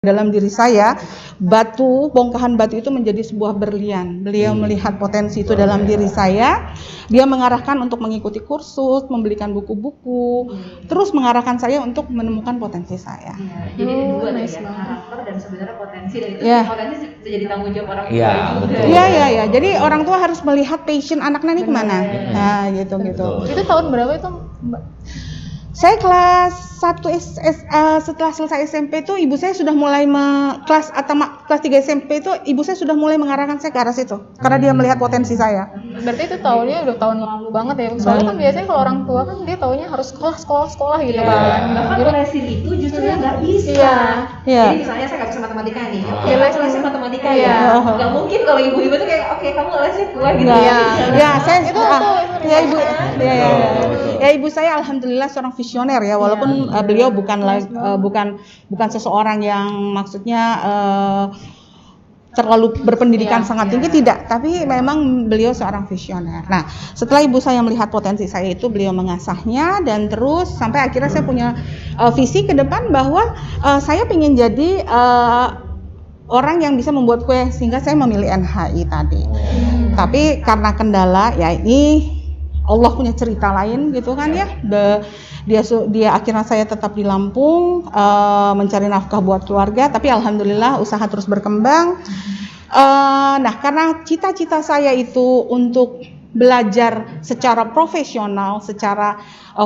dalam diri saya, bongkahan batu itu menjadi sebuah berlian. Beliau melihat potensi itu dalam diri saya, dia mengarahkan untuk mengikuti kursus, membelikan buku-buku, terus mengarahkan saya untuk menemukan potensi saya. Jadi dua ya, karakter dan sebenarnya potensi, dan itu potensi bisa jadi tanggung jawab orang tua juga. Iya. Jadi orang tua harus melihat passion anaknya nih kemana. Nah, gitu. Itu tahun berapa itu, Mbak? Saya kelas 1 setelah selesai SMP itu ibu saya sudah mulai kelas 3 SMP itu ibu saya sudah mulai mengarahkan saya ke arah situ karena dia melihat potensi saya. Berarti itu tahunnya udah tahun lalu banget ya. Soalnya kan biasanya kalau orang tua kan dia taunya harus sekolah gitu kan. Bahkan lesin itu justru nggak bisa. Iya. Jadi misalnya saya nggak bisa matematika nih. Lesin matematika ya. Nggak mungkin kalau ibu-ibu tuh kayak oke kamu lesin keluar gitu. Ibu saya alhamdulillah seorang visioner ya, walaupun beliau bukan seseorang yang maksudnya terlalu berpendidikan sangat tinggi, tidak, tapi memang beliau seorang visioner. Nah, setelah ibu saya melihat potensi saya itu, beliau mengasahnya dan terus sampai akhirnya saya punya visi ke depan bahwa saya ingin jadi orang yang bisa membuat kue, sehingga saya memilih NHI tadi. Tapi karena kendala ya ini Allah punya cerita lain gitu kan ya. Dia akhirnya saya tetap di Lampung mencari nafkah buat keluarga, tapi alhamdulillah usaha terus berkembang. Nah, karena cita-cita saya itu untuk belajar secara profesional, secara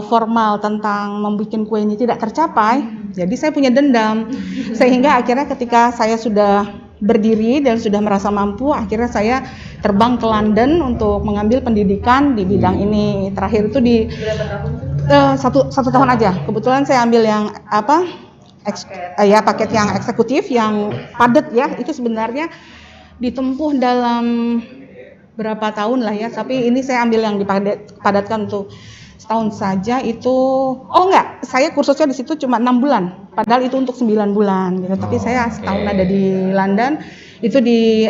formal tentang membuat kue ini tidak tercapai, jadi saya punya dendam. Sehingga akhirnya ketika saya sudah berdiri dan sudah merasa mampu, akhirnya saya terbang ke London untuk mengambil pendidikan di bidang ini. Terakhir itu di satu tahun aja. Kebetulan saya ambil yang paket yang eksekutif, yang padat ya. Itu sebenarnya ditempuh dalam berapa tahun lah ya. Tapi ini saya ambil yang dipadatkan untuk setahun saja itu. Saya kursusnya di situ cuma 6 bulan. Padahal itu untuk 9 bulan gitu. Tapi saya setahun ada di London, itu di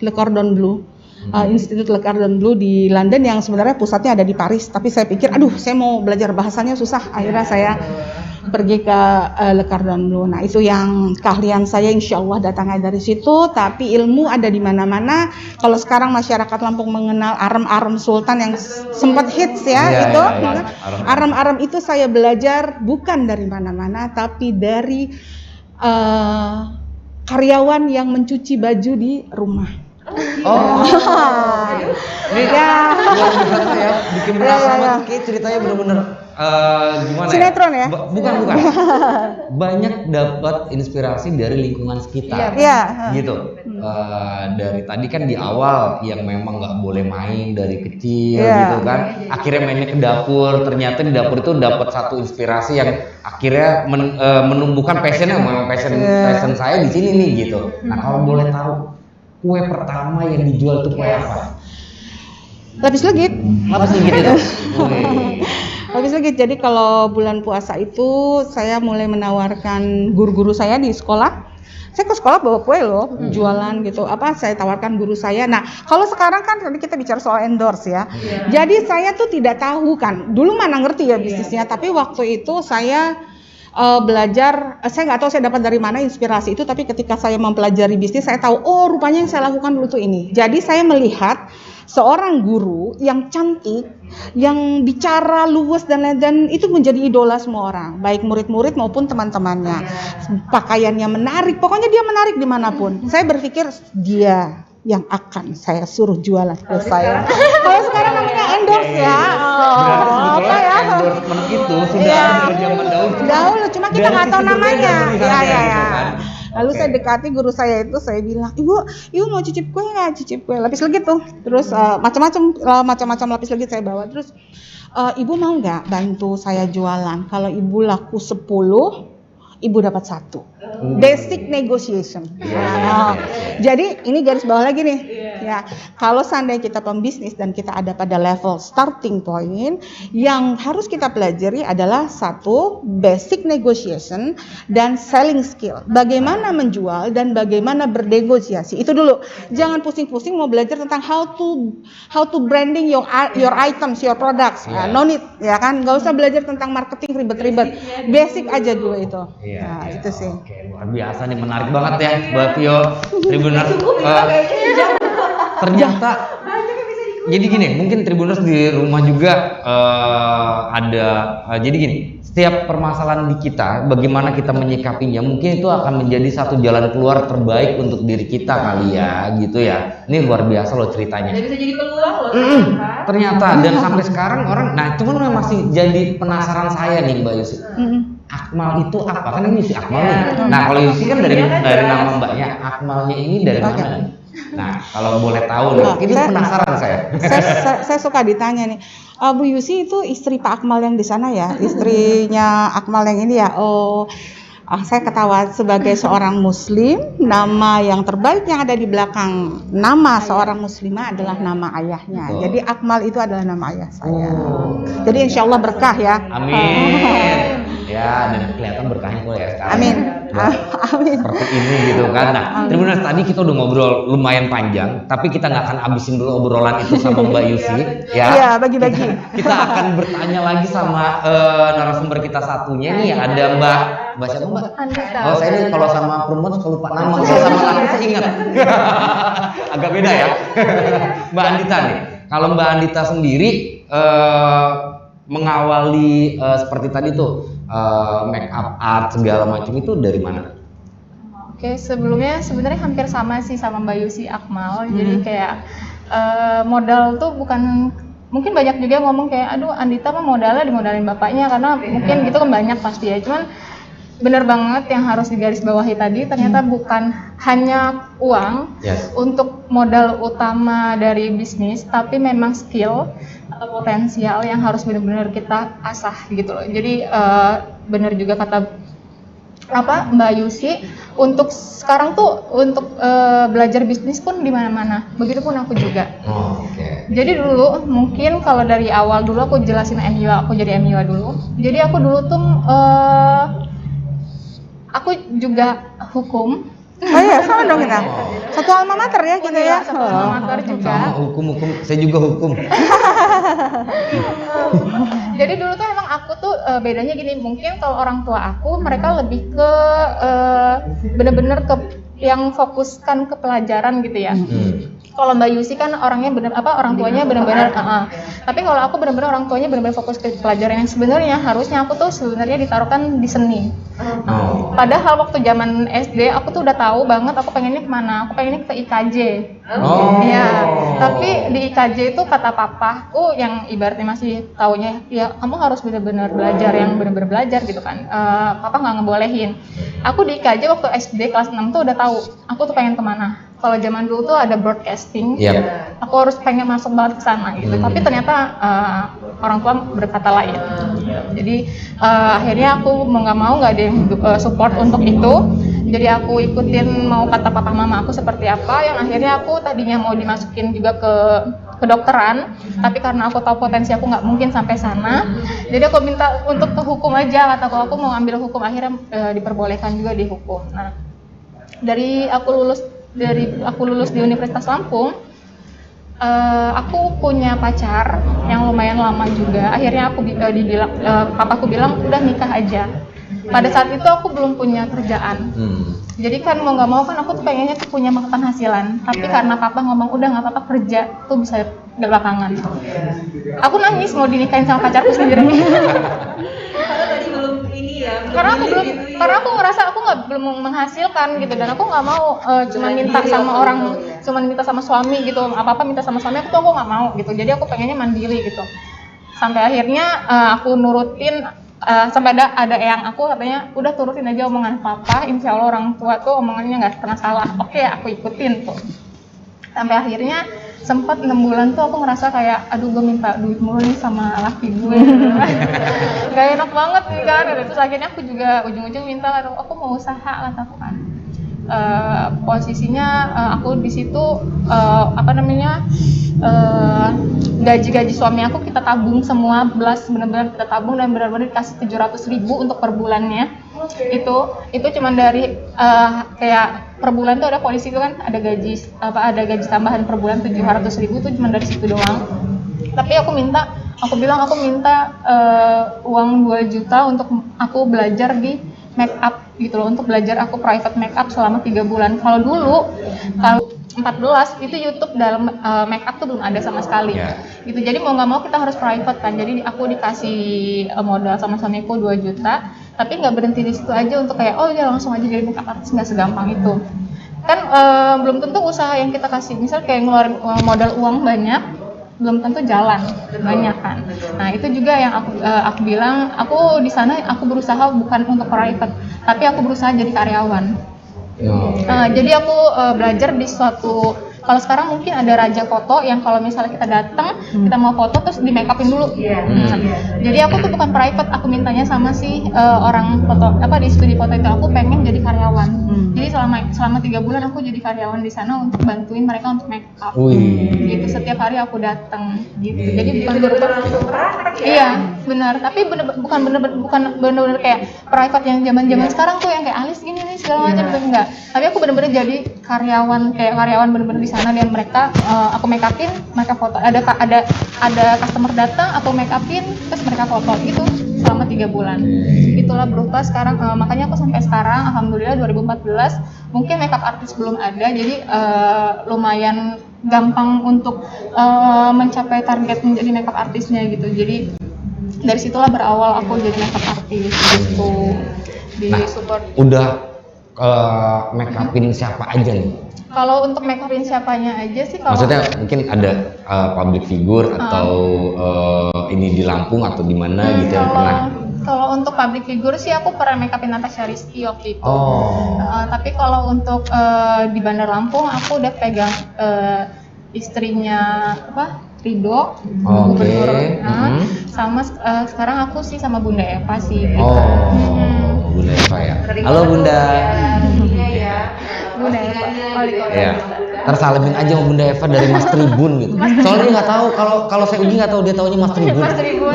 Le Cordon Bleu. Institut Le Cordon Bleu di London yang sebenarnya pusatnya ada di Paris. Tapi saya pikir, saya mau belajar bahasanya susah. Akhirnya saya pergi ke Le Cordon Bleu. Nah, itu yang keahlian saya, insya Allah datangnya dari situ. Tapi ilmu ada di mana-mana. Kalau sekarang masyarakat Lampung mengenal arem-arem sultan yang sempat hits itu. Arem-arem itu saya belajar bukan dari mana-mana, tapi dari karyawan yang mencuci baju di rumah. Ini luar biasa ya, bikin penasaran. Kayak ceritanya bener-bener gimana sinetron ya? Bukan. Banyak dapat inspirasi dari lingkungan sekitar. Gitu. Dari tadi kan di awal yang memang nggak boleh main dari kecil gitu kan. Akhirnya mainnya ke dapur. Ternyata di dapur itu dapat satu inspirasi yang akhirnya menumbuhkan passion saya di sini nih gitu. Nah, kalau boleh tahu, kue pertama yang dijual itu kue apa? Lapis legit itu. Lapis legit. Jadi kalau bulan puasa itu saya mulai menawarkan guru-guru saya di sekolah. Saya ke sekolah bawa kue loh, jualan gitu. Saya tawarkan guru saya. Nah, kalau sekarang kan tadi kita bicara soal endorse ya. Jadi saya tuh tidak tahu kan. Dulu mana ngerti ya bisnisnya, tapi waktu itu saya belajar, saya nggak tahu saya dapat dari mana inspirasi itu, tapi ketika saya mempelajari bisnis, saya tahu, rupanya yang saya lakukan dulu tuh ini. Jadi saya melihat seorang guru yang cantik, yang bicara luwes dan itu menjadi idola semua orang, baik murid-murid maupun teman-temannya. Pakaiannya menarik, pokoknya dia menarik dimanapun. Saya berpikir dia yang akan saya suruh jualan ke saya. Kalau sekarang namanya endorse ya. Endorsement itu sudah ada dari zaman dahulu, cuma kita nggak tahu namanya. Lalu saya dekati guru saya itu, saya bilang, ibu mau cicip kue nggak? Cicip kue lapis legit tuh. Terus macam-macam lapis legit saya bawa. Terus ibu mau nggak bantu saya jualan? Kalau ibu laku 10, ibu dapat 1. Basic negotiation. Jadi ini garis bawah lagi nih. Nah, kalau seandainya kita pembisnis dan kita ada pada level starting point, yang harus kita pelajari adalah satu, basic negotiation dan selling skill. Bagaimana menjual dan bagaimana bernegosiasi. Itu dulu. Jangan pusing-pusing mau belajar tentang how to branding your items, your products. No need, ya kan? Nggak usah belajar tentang marketing ribet-ribet. Basic aja dulu itu. Nah, itu sih. Oke, luar biasa nih, menarik banget ya Mbak Vio Tribuners. Ternyata jadi gini, mungkin Tribuners di rumah juga ada jadi gini, setiap permasalahan di kita, bagaimana kita menyikapinya, mungkin itu akan menjadi satu jalan keluar terbaik untuk diri kita kali ya, gitu ya. Ini luar biasa loh ceritanya. Jadi bisa jadi peluang loh. Ternyata, dan sampai sekarang orang, nah cuman masih jadi penasaran saya nih Mbak Yusi. Akmal itu apa? Kan ini si Akmal nih. Nah kalau Yusi kan dari nama mbaknya, Akmalnya ini dari mana nih? Nah kalau boleh tahu nih, ini penasaran saya. Saya suka ditanya nih, Bu Yusi itu istri Pak Akmal yang di sana ya, istrinya Akmal yang ini ya. Saya ketawa, sebagai seorang muslim, nama yang terbaik yang ada di belakang nama seorang muslimah adalah nama ayahnya. Jadi Akmal itu adalah nama ayah saya. Jadi insya Allah berkah ya. Amin. Ya, dan kelihatan berkahnya kok ya sekarang. Amin. Amin. Seperti ini gitu kan. Nah, Tribuners, tadi kita udah ngobrol lumayan panjang, tapi kita nggak akan habisin dulu obrolan itu sama Mbak Yusi. Ya. Iya, bagi-bagi. Kita akan bertanya lagi sama narasumber kita satunya nih. Ada Mbak siapa Mbak? Andita. Oh, saya ini kalau sama perempuan suka lupa nama. Kalau sama laki saya ingat. Agak beda ya. Mbak Andita nih. Kalau Mbak Andita sendiri mengawali seperti tadi tuh make up art segala macam itu dari mana? Oke, sebelumnya sebenarnya hampir sama sih sama Mbak Yusi Akmal. Jadi kayak modal tuh bukan, mungkin banyak juga yang ngomong kayak aduh Andita mah modalnya dimodalin bapaknya, karena mungkin gitu kan banyak pasti ya. Cuman bener banget yang harus digarisbawahi tadi, ternyata bukan hanya uang untuk modal utama dari bisnis, tapi memang skill atau potensial yang harus benar-benar kita asah gitu loh. Jadi benar juga kata Mbak Yusi, untuk sekarang tuh untuk belajar bisnis pun di mana-mana. Begitupun aku juga. Jadi dulu mungkin kalau dari awal dulu aku jelasin MUA, aku jadi MUA dulu. Jadi aku dulu tuh aku juga hukum. Oh iya, sama dong kita. Satu alma mater ya gitu ya. Satu alma mater juga. Sama hukum, saya juga hukum. Jadi dulu tuh emang aku tuh bedanya gini, mungkin kalau orang tua aku mereka lebih ke bener-bener ke yang fokuskan ke pelajaran gitu ya. Kalau Mbak Yusi kan orangnya orang tuanya benar-benar tapi kalau aku benar-benar orang tuanya benar-benar fokus ke pelajaran yang sebenarnya harusnya aku tuh sebenarnya ditaruhkan di seni. Padahal waktu zaman SD aku tuh udah tahu banget aku pengennya kemana, aku pengennya ke IKJ. Iya, tapi di IKJ itu kata papaku yang ibaratnya masih taunya ya kamu harus benar-benar belajar yang benar-benar belajar gitu kan. Papa nggak ngebolehin. Aku di IKJ waktu SD kelas 6 tuh udah tahu aku tuh pengen kemana. Kalau zaman dulu tuh ada broadcasting, aku harus pengen masuk banget ke sana gitu. Tapi ternyata orang tua berkata lain. Jadi akhirnya aku mau nggak mau nggak ada yang support untuk itu. Jadi aku ikutin mau kata papa mama aku seperti apa. Yang akhirnya aku tadinya mau dimasukin juga ke kedokteran, tapi karena aku tahu potensi aku nggak mungkin sampai sana. Jadi aku minta untuk ke hukum aja. Kataku aku mau ambil hukum, akhirnya diperbolehkan juga di hukum. Nah, dari aku lulus di Universitas Lampung, aku punya pacar yang lumayan lama juga. Akhirnya aku papaku bilang udah nikah aja. Pada saat itu aku belum punya kerjaan. Jadi kan mau nggak mau kan aku tuh pengennya tuh punya penghasilan. Tapi karena papa ngomong udah nggak apa-apa kerja tuh bisa belakangan. Aku nangis mau dinikahin sama pacarku sendiri. Karena aku ngerasa aku belum menghasilkan gitu, dan aku nggak mau cuma minta sama suami gitu, apa minta sama suami aku nggak mau gitu. Jadi aku pengennya mandiri gitu. Sampai akhirnya aku nurutin, sampai ada yang aku katanya udah turutin aja omongan papa, insya Allah orang tua tuh omongannya nggak pernah salah. Oke, aku ikutin tuh. Sampai akhirnya sempat 6 bulan tuh aku ngerasa kayak aduh gue minta duit mulu nih sama laki gue. Gak enak banget nih kan. Terus akhirnya aku juga ujung-ujung minta, aku mau usaha kataku kan. posisinya aku di situ gaji suami aku kita tabung semua, benar-benar kita tabung dan benar-benar dikasih 700.000 untuk per bulannya. Itu cuma dari kayak per bulan tuh ada polisi itu kan ada gaji tambahan per bulan 700.000 itu cuma dari situ doang. Tapi aku minta uang 2 juta untuk aku belajar di make up gitu loh, untuk belajar aku private make up selama 3 bulan. Kalau 14 itu YouTube dalam make up tuh belum ada sama sekali. Gitu. Jadi mau nggak mau kita harus private kan. Jadi aku dikasih modal sama suamiku 2 juta, tapi nggak berhenti di situ aja untuk kayak oh ya langsung aja jadi make up artist, nggak segampang itu. Kan belum tentu usaha yang kita kasih, misal kayak ngeluarin modal uang banyak, belum tentu jalan banyak kan. Nah itu juga yang aku bilang, aku di sana aku berusaha bukan untuk private, tapi aku berusaha jadi karyawan. Jadi aku belajar di suatu, kalau sekarang mungkin ada Raja Foto yang kalau misalnya kita datang, kita mau foto terus di make upin dulu. Jadi aku tuh bukan private, aku mintanya sama si orang foto di studi foto itu, aku pengen jadi karyawan. Jadi selama 3 bulan aku jadi karyawan di sana untuk bantuin mereka untuk make up. Gitu setiap hari aku datang gitu. Jadi bukan iya, benar, tapi bukan benar-benar kayak private yang zaman-zaman sekarang tuh yang kayak alis gini nih segala macam, itu enggak. Tapi aku benar-benar jadi karyawan, kayak karyawan benar-benar di sana, dan mereka aku make upin, mereka foto. Ada customer datang, aku make upin, terus mereka foto gitu selama 3 bulan. Itulah berubah sekarang, makanya aku sampai sekarang alhamdulillah 2014 mungkin makeup artist belum ada, jadi lumayan gampang untuk mencapai target menjadi makeup artisnya gitu. Jadi dari situlah berawal aku jadi makeup artist gitu. Support. Udah make upin siapa aja nih? Kalau untuk make upin siapanya aja sih, kalau maksudnya mungkin ada public figure atau ini di Lampung atau di mana gitu yang pernah. Kalau untuk public figure sih aku pernah make upin Natasha Rizky waktu itu. Tapi kalau untuk di Bandar Lampung aku udah pegang istrinya Rido, gubernur. Sama sekarang aku sih sama Bunda Eva sih. Bunda Eva ya. Halo Bunda. Iya. Bunda Eva. Iya. Tersalamin aja sama Bunda Eva dari Mas Tribun gitu. Soalnya dia nggak tahu, kalau saya Ugi nggak tahu, dia taunya Mas Tribun. Mas Tribun.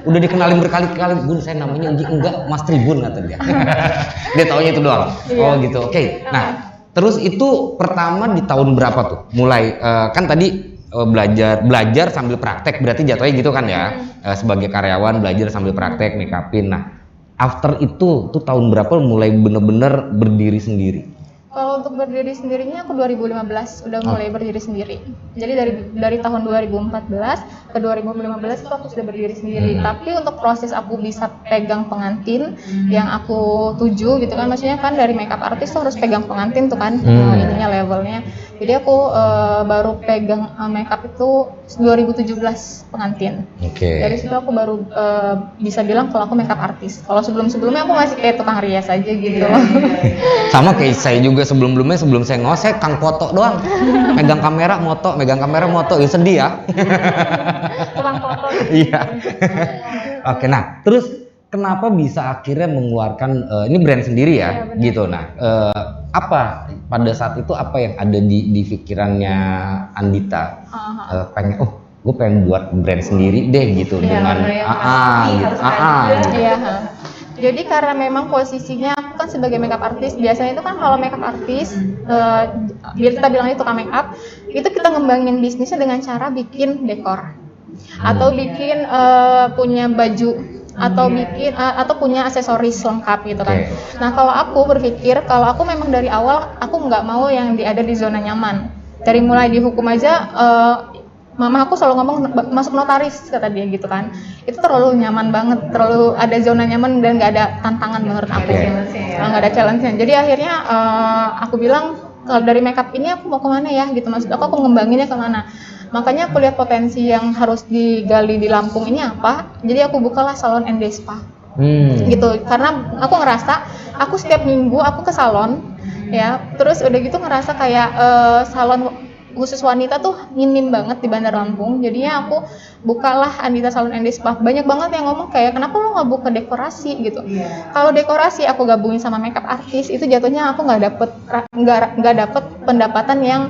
Udah dikenalin berkali-kali, Bun saya namanya Ugi, enggak Mas Tribun kata dia. Dia taunya itu doang. Gitu. Oke. Nah, terus itu pertama di tahun berapa tuh? Mulai kan tadi belajar sambil praktek, berarti jatuhnya gitu kan ya, sebagai karyawan belajar sambil praktek make upin. Nah, after itu tuh tahun berapa mulai bener-bener berdiri sendiri? Kalau untuk berdiri sendirinya aku 2015 udah mulai berdiri sendiri. Jadi dari tahun 2014 ke 2015 itu aku sudah berdiri sendiri. Tapi untuk proses aku bisa pegang pengantin yang aku tuju gitu kan, maksudnya kan dari makeup artist tuh harus pegang pengantin tuh kan, ininya levelnya. Jadi aku baru pegang makeup itu 2017 pengantin. Dari situ aku baru bisa bilang kalau aku makeup artist. Kalau sebelum-sebelumnya aku masih kayak tukang rias aja gitu. Sama kayak saya juga sebelum saya ngosek kang foto doang, megang kamera moto, ya sedih ya. Tukang foto. Iya. Oke, nah terus kenapa bisa akhirnya mengeluarkan ini brand sendiri ya, gitu. Nah, apa pada saat itu apa yang ada di pikirannya Andita? Pengen, gue pengen buat brand sendiri deh gitu, dengan gitu. Jadi karena memang posisinya aku kan sebagai makeup artist, biasanya itu kan kalau makeup artist, biar kita bilangnya tukang makeup, itu kita ngembangin bisnisnya dengan cara bikin dekor, atau bikin punya baju, atau bikin atau punya aksesoris lengkap gitu kan. Nah kalau aku berpikir, kalau aku memang dari awal aku nggak mau yang ada di zona nyaman. Dari mulai dihukum aja, mama aku selalu ngomong masuk notaris kata dia gitu kan, itu terlalu nyaman banget, terlalu ada zona nyaman dan nggak ada tantangan menurut aku, nggak ada challenge-nya. Jadi akhirnya aku bilang kalau dari makeup ini aku mau kemana ya gitu, maksud aku ngembanginnya kemana. Makanya aku lihat potensi yang harus digali di Lampung ini apa, jadi aku bukalah salon and day spa. Gitu, karena aku ngerasa aku setiap minggu aku ke salon ya, terus udah gitu ngerasa kayak salon khusus wanita tuh minim banget di Bandar Lampung. Jadinya aku bukalah Andita Salon and Spa. Banyak banget yang ngomong kayak kenapa lo nggak buka dekorasi gitu. Kalau dekorasi aku gabungin sama makeup artis itu jatuhnya aku nggak dapet pendapatan yang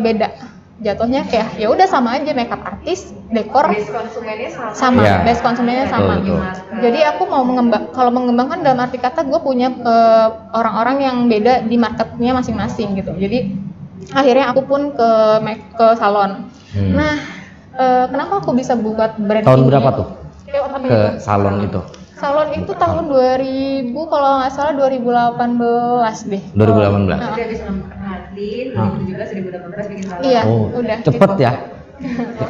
beda. Jatuhnya kayak ya udah sama aja, makeup artis, dekor, base konsumennya sama. Base konsumennya sama. Jadi aku mau kalau mengembangkan dalam arti kata gue punya orang-orang yang beda di marketnya masing-masing gitu. Jadi akhirnya aku pun ke salon. Nah, kenapa aku bisa buat brand tahun ini? Berapa tuh ke itu? salon itu? Salon itu tahun 2000 kalau nggak salah 2018 deh. 2018. Jadi habis Nadine, 2017, 2018 bikin salon. Iya, Oh, udah. cepet gitu. ya.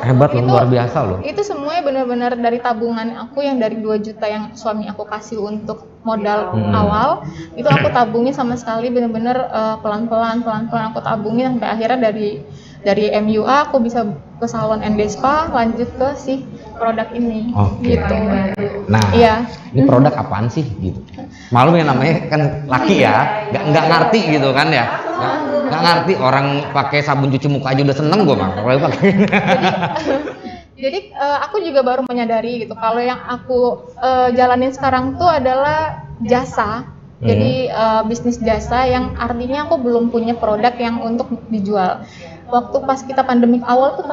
Hebat loh, luar biasa loh. Itu semuanya benar-benar dari tabungan aku yang dari 2 juta yang suami aku kasih untuk modal awal. Itu aku tabungin sama sekali benar-benar pelan-pelan aku tabungin sampai akhirnya dari MUA aku bisa ke salon and spa, lanjut ke si produk ini. Gitu. Nah, iya. Ini produk apaan sih gitu? Malu ya namanya kan laki ya, nggak ngerti gitu kan ya. Nggak ngerti, orang pakai sabun cuci muka aja udah seneng gue bang. Kalau pakai. Jadi aku juga baru menyadari gitu kalau yang aku jalanin sekarang tuh adalah jasa. Jadi bisnis jasa yang artinya aku belum punya produk yang untuk dijual. Waktu pas kita pandemik awal tuh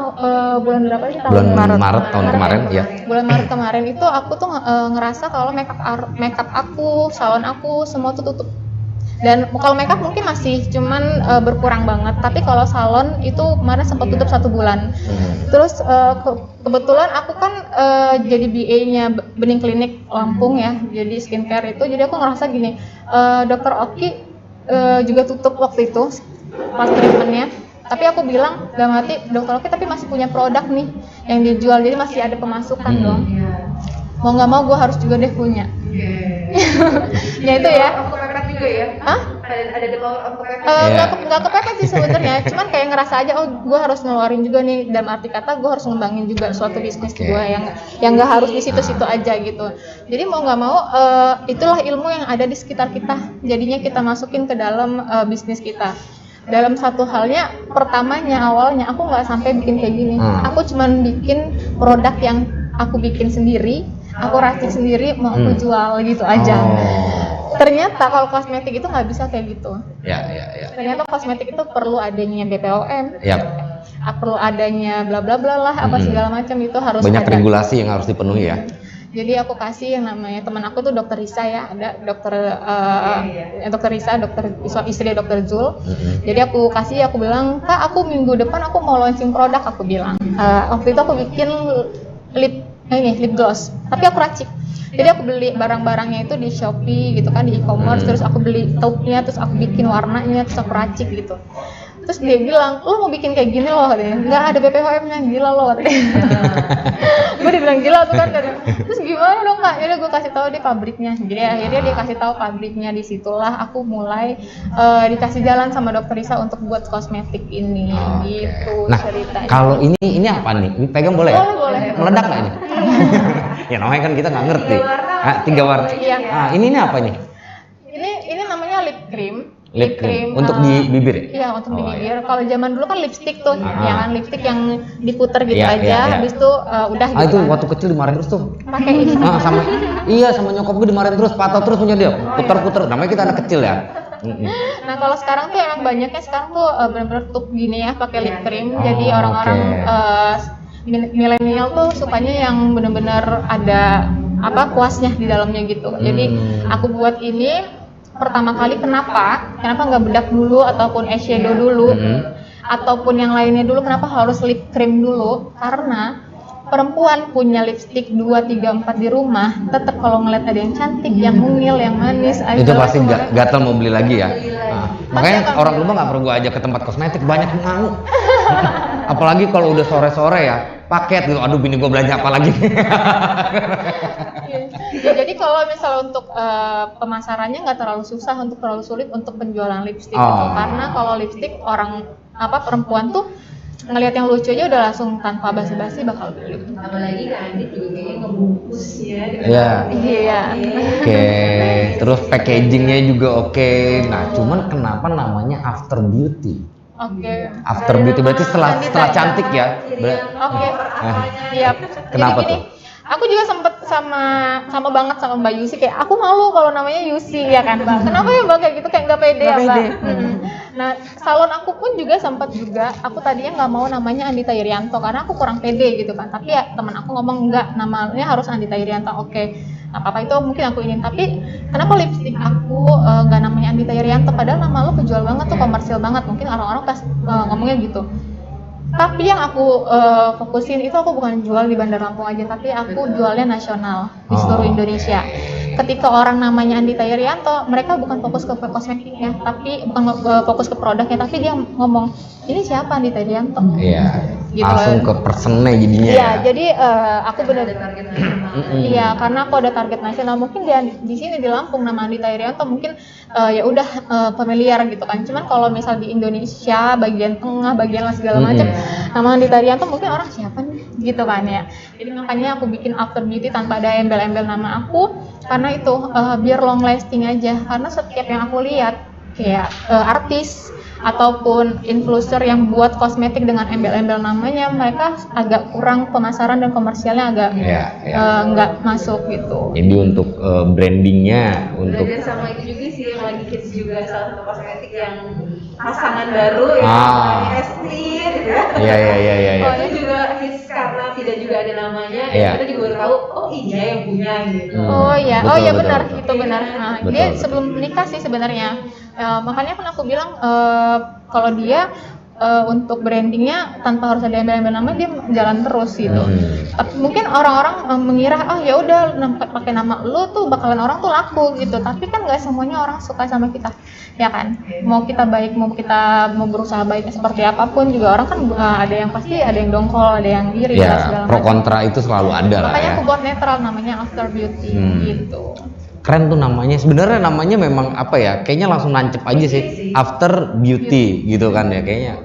bulan berapa sih? Bulan Maret tahun kemarin ya. Bulan Maret kemarin itu aku tuh ngerasa kalau makeup aku, salon aku semua tuh tutup. Dan kalau makeup mungkin masih cuman berkurang banget, tapi kalau salon itu kemarin sempat tutup 1 bulan. Terus kebetulan aku kan jadi BA-nya Bening Klinik Lampung ya, jadi skincare itu. Jadi aku ngerasa gini, Dokter Oki juga tutup waktu itu pas treatmentnya. Tapi aku bilang dalam hati, Dokter Oki tapi masih punya produk nih yang dijual, jadi masih ada pemasukan dong. Mau nggak mau gue harus juga deh punya. Ya itu ya. Juga ya? Hah? Ada the power of kepepet? Nggak kepepet sih sebenarnya, cuman kayak ngerasa aja gue harus ngeluarin juga nih, dalam arti kata gue harus ngembangin juga suatu bisnis gue yang nggak harus di situ-situ aja gitu. Jadi mau nggak mau itulah ilmu yang ada di sekitar kita, jadinya kita masukin ke dalam bisnis kita. Dalam satu halnya, awalnya aku nggak sampai bikin kayak gini, aku cuman bikin produk yang aku bikin sendiri, aku racik sendiri, mau aku jual gitu aja. Ternyata kalau kosmetik itu nggak bisa kayak gitu. Ya. Ternyata kosmetik itu perlu adanya BPOM, perlu adanya bla bla bla lah, apa segala macam itu harus banyak ada. regulasi yang harus dipenuhi ya. Jadi aku kasih yang namanya teman aku tuh Dokter Risa ya, ada Dokter Risa, istri Dokter Zul. Jadi aku bilang, Kak, aku minggu depan aku mau launching produk, aku bilang. Waktu itu aku bikin lip gloss, tapi aku racik. Jadi aku beli barang-barangnya itu di Shopee gitu kan, di e-commerce, terus aku beli taupe-nya, terus aku bikin warnanya, terus aku racik gitu. Terus dia bilang, lo mau bikin kayak gini loh katanya, nggak ada BPOM-nya, gila lo katanya. Gue dibilang gila tuh kan katanya. Terus gimana dong Kak? Yaudah gue kasih tahu deh pabriknya. Jadi akhirnya dia kasih tahu pabriknya, disitulah aku mulai dikasih jalan sama Dokter Risa untuk buat kosmetik ini. Gitu ceritanya. Kalau ini apa nih? Ini pegang boleh ya? Boleh. Meledak nggak ini? Ya namanya kan kita nggak ngerti. 3 warna. Iya. Ini apa nih? Ini namanya lip cream. Lip cream untuk di bibir ya? Iya, untuk di bibir. Kalau zaman dulu kan lipstick tuh, ya kan lipstick yang diputer gitu Iya, aja. iya. Habis itu udah gitu. Itu kan. waktu kecil dimarahin terus tuh. Pakai ini. sama nyokap gue dimarahin terus, patah terus punya dia. Puter-puter. Namanya kita anak kecil ya. Nah, kalau sekarang tuh emang banyaknya sekarang tuh benar-benar tutup gini ya, pakai lip cream. Jadi orang-orang milenial tuh sukanya yang benar-benar ada kuasnya di dalamnya gitu. Jadi aku buat ini pertama kali kenapa nggak bedak dulu ataupun eyeshadow dulu ataupun yang lainnya dulu, kenapa harus lip cream dulu? Karena perempuan punya lipstick 2, 3, 4 di rumah, tetap kalau ngeliat ada yang cantik, yang mungil, yang manis, itu pasti gatel mau beli lagi ya. Makanya orang rumah nggak perlu gue ajak ke tempat kosmetik, banyak yang mau. Apalagi kalau udah sore-sore ya, paket gitu. Aduh, bini gue belanja apa lagi? Ya, jadi kalau misalnya untuk pemasarannya nggak terlalu susah, untuk terlalu sulit untuk penjualan lipstick gitu. Karena kalau lipstick perempuan tuh ngelihat yang lucu aja udah langsung tanpa basa-basi bakal beli. Apalagi kan Adit juga kayaknya ngebungkus ya. Iya. Oke. Terus packagingnya juga oke. Nah, cuman kenapa namanya After Beauty? Oke. After beauty berarti setelah cantik ya. Oke. Iya. Kenapa Jadi gini, aku juga sempet sama banget sama Mbak Yusi, kayak aku malu kalau namanya Yusi ya kan Mbak. Kenapa ya Mbak kayak gitu, kayak nggak pede ya Mbak. Nah salon aku pun juga sempat juga, aku tadinya nggak mau namanya Andita Irianto karena aku kurang pede gitu kan. Tapi ya teman aku ngomong enggak, namanya harus Andita Irianto. Oke. Nah, apa itu mungkin aku ingin, tapi kenapa lipstick aku nggak namanya Andita Irianto, padahal nama lo kejual banget tuh, komersil banget, mungkin orang-orang pas ngomongnya gitu. Tapi yang aku fokusin itu, aku bukan jual di Bandar Lampung aja, tapi aku jualnya nasional di seluruh Indonesia. Ketika orang namanya Andita Irianto, mereka bukan fokus ke kosmetiknya, tapi bukan fokus ke produknya, tapi dia ngomong, ini siapa Andita Irianto? Iya. Gitu langsung ke personnya jadinya. Iya, jadi aku benar-benar iya, karena aku ada target nasional. Mungkin di sini di Lampung nama Andita Irianto mungkin ya udah familiar gitu kan. Cuman kalau misal di Indonesia bagian tengah, bagian segala macam, nama Andita Irianto mungkin orang siapa nih gitu kan ya. Jadi makanya aku bikin After Beauty tanpa ada embel-embel nama aku, karena itu biar long lasting aja. Karena setiap yang aku lihat kayak artis ataupun influencer yang buat kosmetik dengan embel-embel namanya, mereka agak kurang pemasaran dan komersialnya agak nggak masuk gitu. Jadi untuk brandingnya, untuk belajar sama itu juga sih yang lagi hits juga, salah satu kosmetik yang pasangan baru yang namanya Estir gitu ya. Iya. Oh, itu juga hits karena tidak juga ada namanya. Kita juga baru tahu, oh iya yang punya gitu. Oh iya, Betul. benar, itu benar. Nah, dia sebelum menikah sih sebenarnya. Makanya kan aku bilang kalau dia untuk brandingnya tanpa harus ada embel-embel nama, dia jalan terus gitu. Mungkin orang-orang mengira ya udah pakai nama lu tuh bakalan orang tuh laku gitu, tapi kan nggak semuanya orang suka sama kita, ya kan? Mau kita baik, mau kita mau berusaha baik seperti apapun juga orang kan ada yang pasti ada yang dongkol, ada yang iri dan segala macam. Pro kontra itu selalu ada lah ya. Makanya aku buat netral, namanya After Beauty gitu. Keren tuh namanya. Sebenarnya namanya memang apa ya? Kayaknya langsung nancep aja sih. After Beauty gitu kan ya, kayaknya.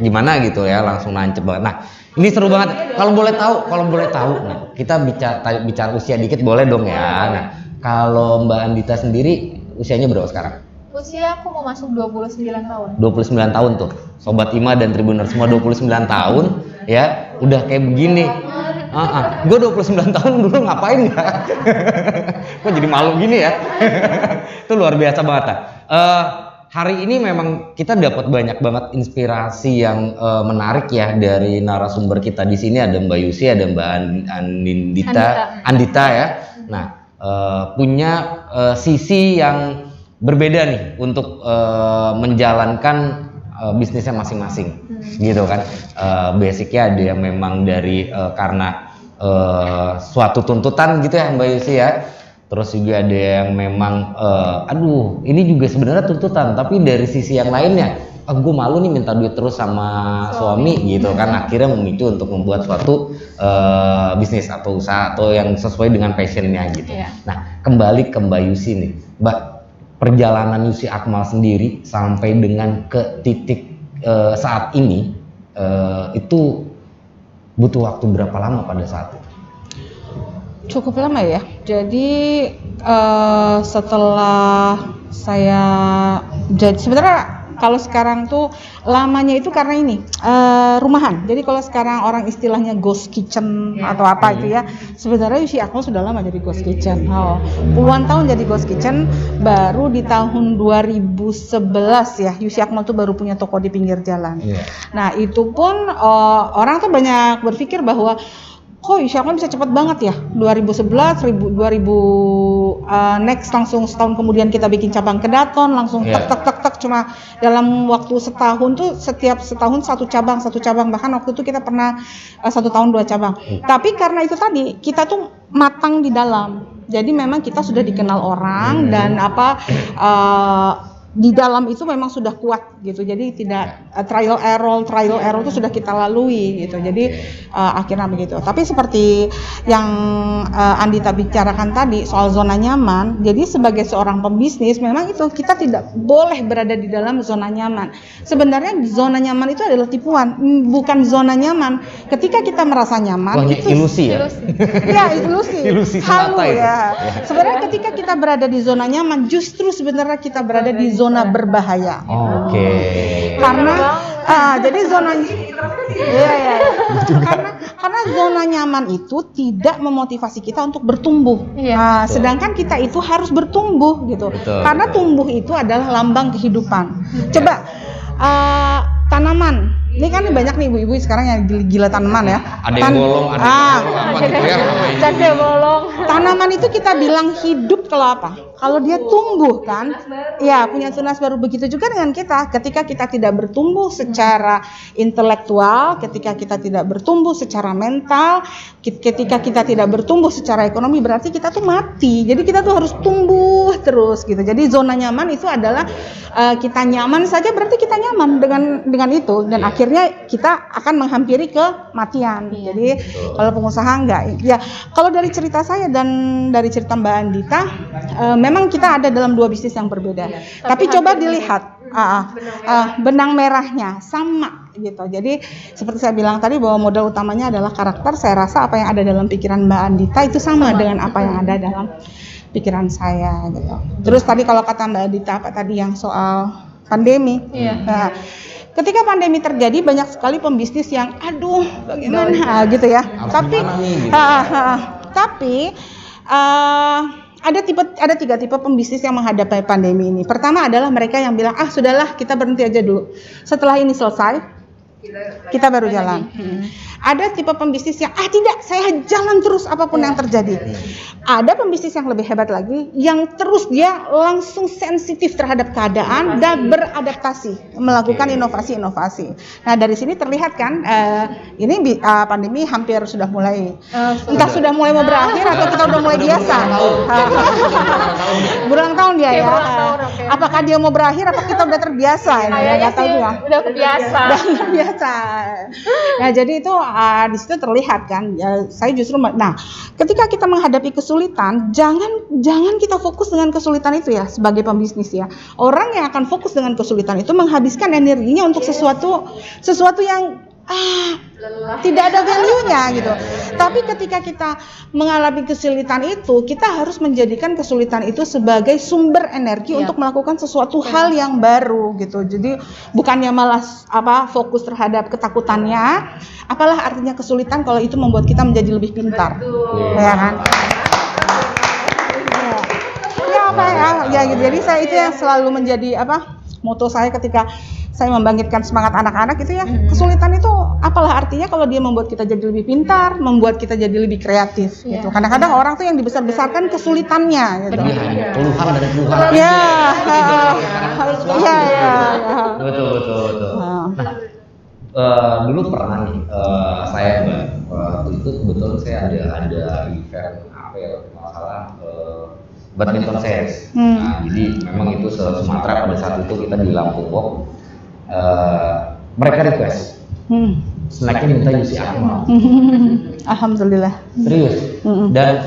Gimana gitu ya, langsung nancep banget. Nah, ini seru banget. Kalau boleh tahu, nah, kita bicara usia dikit boleh dong ya. Nah, kalau Mbak Andita sendiri usianya berapa sekarang? Usia aku mau masuk 29 tahun. 29 tahun tuh. Sobat Ima dan Tribuners semua 29 tahun ya, udah kayak begini. Gue 29 tahun dulu ngapain ya? Kok jadi malu gini ya? Itu luar biasa banget. Hari ini memang kita dapat banyak banget inspirasi yang menarik ya dari narasumber kita di sini. Ada Mbak Yusi, ada Mbak Andita ya. Nah, punya sisi yang berbeda nih untuk menjalankan bisnisnya masing-masing, gitu kan. Basicnya ada yang memang dari karena suatu tuntutan gitu ya Mbak Yusi ya. Terus juga ada yang memang ini juga sebenarnya tuntutan, tapi dari sisi yang lainnya, gue malu nih minta duit terus sama suami gitu kan. Akhirnya memicu untuk membuat suatu bisnis atau usaha atau yang sesuai dengan passionnya gitu. Nah, kembali ke Mbak Yusi nih, Mbak, perjalanan Yusi Akmal sendiri sampai dengan ke titik saat ini itu butuh waktu berapa lama pada saat itu? Cukup lama ya. Jadi setelah saya jadi, sebenarnya kalau sekarang tuh lamanya itu karena ini rumahan. Jadi kalau sekarang orang istilahnya ghost kitchen atau apa itu ya, sebenarnya Yusi Akmal sudah lama jadi ghost kitchen. Puluhan tahun jadi ghost kitchen. Baru di tahun 2011 ya Yusi Akmal tuh baru punya toko di pinggir jalan. Nah itu pun orang tuh banyak berpikir bahwa kok Yusi Akmal bisa cepat banget ya, 2011, 2000 next langsung setahun kemudian kita bikin cabang ke Daton, langsung tek cuma dalam waktu setahun tuh setiap setahun satu cabang, bahkan waktu itu kita pernah 1 tahun 2 cabang. Tapi karena itu tadi kita tuh matang di dalam, jadi memang kita sudah dikenal orang dan di dalam itu memang sudah kuat gitu, jadi tidak trial error itu sudah kita lalui gitu, jadi akhirnya begitu. Tapi seperti yang Andita bicarakan tadi soal zona nyaman, jadi sebagai seorang pembisnis memang itu kita tidak boleh berada di dalam zona nyaman. Sebenarnya zona nyaman itu adalah tipuan, bukan zona nyaman. Ketika kita merasa nyaman itu ilusi ya? Ya ilusi semata ya. Sebenarnya ketika kita berada di zona nyaman, justru sebenarnya kita berada di zona zona berbahaya. Oke. Karena jadi zona karena zona nyaman itu tidak memotivasi kita untuk bertumbuh. Sedangkan kita itu harus bertumbuh gitu. Karena tumbuh itu adalah lambang kehidupan. Coba tanaman. Ini kan banyak nih ibu-ibu sekarang yang gila tanaman ya. Ada yang bolong, ada yang apa gitu ya. Ada bolong. Tanaman itu kita bilang hidup kalau apa? Kalau dia tumbuh kan, ya punya tunas baru. Begitu juga dengan kita. Ketika kita tidak bertumbuh secara intelektual, ketika kita tidak bertumbuh secara mental, ketika kita tidak bertumbuh secara ekonomi, berarti kita tuh mati. Jadi kita tuh harus tumbuh terus gitu. Jadi zona nyaman itu adalah kita nyaman saja berarti kita nyaman dengan itu, dan akhirnya kita akan menghampiri kematian. Jadi kalau pengusaha enggak. Ya kalau dari cerita saya dan dari cerita Mbak Andita, memang kita ada dalam dua bisnis yang berbeda. Tapi coba dilihat benang merahnya sama gitu. Jadi seperti saya bilang tadi bahwa modal utamanya adalah karakter. Saya rasa apa yang ada dalam pikiran Mbak Andita itu sama dengan apa yang ada dalam pikiran saya gitu. Terus tadi kalau kata Mbak Andita apa tadi yang soal pandemi. Nah, ketika pandemi terjadi banyak sekali pembisnis yang aduh bagaimana gitu ya. Tapi ada tiga tipe pembisnis yang menghadapi pandemi ini. Pertama adalah mereka yang bilang sudahlah kita berhenti aja dulu. Setelah ini selesai kita baru jalan. Ada tipe pembisnis yang tidak, saya jalan terus apapun yang terjadi. Ada pembisnis yang lebih hebat lagi, yang terus dia langsung sensitif terhadap keadaan dan beradaptasi, melakukan inovasi-inovasi. Nah dari sini terlihat kan, ini pandemi hampir sudah mulai, entah sudah mulai mau berakhir atau kita udah mulai biasa. Berulang tahun dia ya. Apakah dia mau berakhir? Apa kita udah terbiasa? Kayaknya sih udah terbiasa. Nah jadi itu di situ terlihat kan, saya justru ketika kita menghadapi kesulitan, jangan kita fokus dengan kesulitan itu ya sebagai pembisnis ya. Orang yang akan fokus dengan kesulitan itu menghabiskan energinya untuk sesuatu yang tidak ada value-nya gitu. Tapi ketika kita mengalami kesulitan itu, kita harus menjadikan kesulitan itu sebagai sumber energi untuk melakukan sesuatu hal yang baru gitu. Jadi bukannya malah fokus terhadap ketakutannya. Apalah artinya kesulitan kalau itu membuat kita menjadi lebih pintar. Ya kan? Gitu. Jadi saya itu yang selalu menjadi moto saya ketika saya membangkitkan semangat anak-anak itu ya. Kesulitan itu apalah artinya kalau dia membuat kita jadi lebih pintar, membuat kita jadi lebih kreatif gitu. Kadang-kadang orang tuh yang dibesar-besarkan kesulitannya gitu. Keluhan dari keluhan. Betul. Dulu pernah nih saya waktu itu kebetulan saya ada event masalah badminton chess. Nah, jadi memang itu Sumatera pada saat itu kita di Lampung Walk. Mereka request snacknya minta UC Akmal. Alhamdulillah. Serius. Dan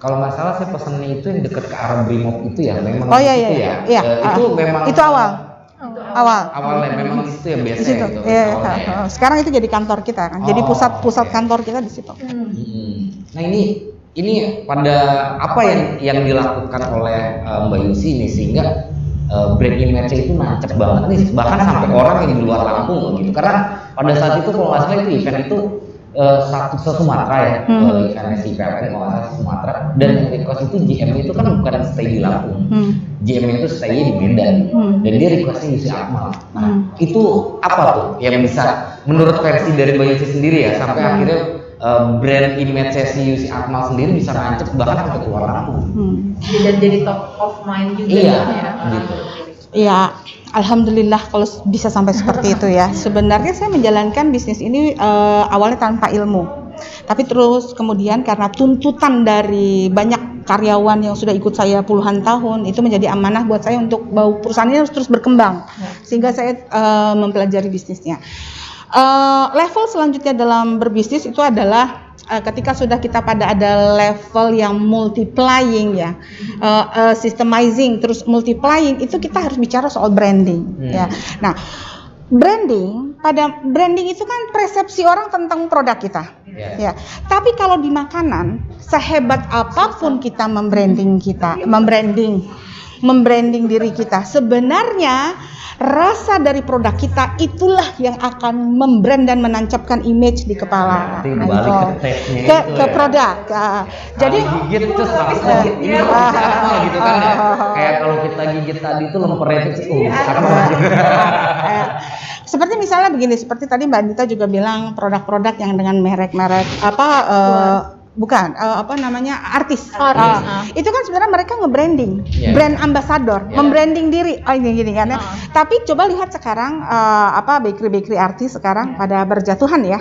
kalau nggak salah saya pesannya itu yang dekat ke arah Brimob itu ya, memang itu memang itu awalnya memang itu yang biasa gitu. Sekarang itu jadi kantor kita kan. Jadi pusat kantor kita di situ. Nah ini pada apa yang dilakukan oleh Mbak Yusi ini sehingga brand image itu nancep banget nih, bahkan sampai orang yang di luar Lampung gitu. Karena pada saat itu kalau nggak salah itu event itu satu Sumatera ya, eventnya si PPN kalau nggak salah Sumatera, dan yang request itu GM itu kan bukan stay di Lampung, GM itu stay di Medan, dan dia requestnya UC Akmal. Nah itu apa tuh yang bisa menurut versi dari Mbak Yusi sendiri ya, sampai akhirnya brand image si UC Akmal sendiri bisa nancep bahkan sampai keluar Lampung. Dan jadi top of mind juga ya. Gitu. Ya, alhamdulillah kalau bisa sampai seperti itu ya. Sebenarnya saya menjalankan bisnis ini awalnya tanpa ilmu. Tapi terus kemudian karena tuntutan dari banyak karyawan yang sudah ikut saya puluhan tahun, itu menjadi amanah buat saya untuk bahwa perusahaan ini harus terus berkembang. Sehingga saya mempelajari bisnisnya. Level selanjutnya dalam berbisnis itu adalah ketika sudah kita pada ada level yang multiplying ya, systemizing terus multiplying, itu kita harus bicara soal branding ya. Nah, branding itu kan persepsi orang tentang produk kita ya. Tapi kalau di makanan, sehebat apapun kita membranding membranding diri kita. Sebenarnya rasa dari produk kita itulah yang akan membrand dan menancapkan image di kepala. Balik ke produk. Jadi gigit itu sama ini sama gitu kan ya. Kayak kalau kita gigit tadi itu lempernya itu sama. Seperti misalnya begini, seperti tadi Mbak Anita juga bilang produk-produk yang dengan merek-merek artis. Itu kan sebenarnya mereka nge-branding, brand ambassador, membranding diri. Ini gini kan ya. Tapi coba lihat sekarang bakery artis sekarang pada berjatuhan ya.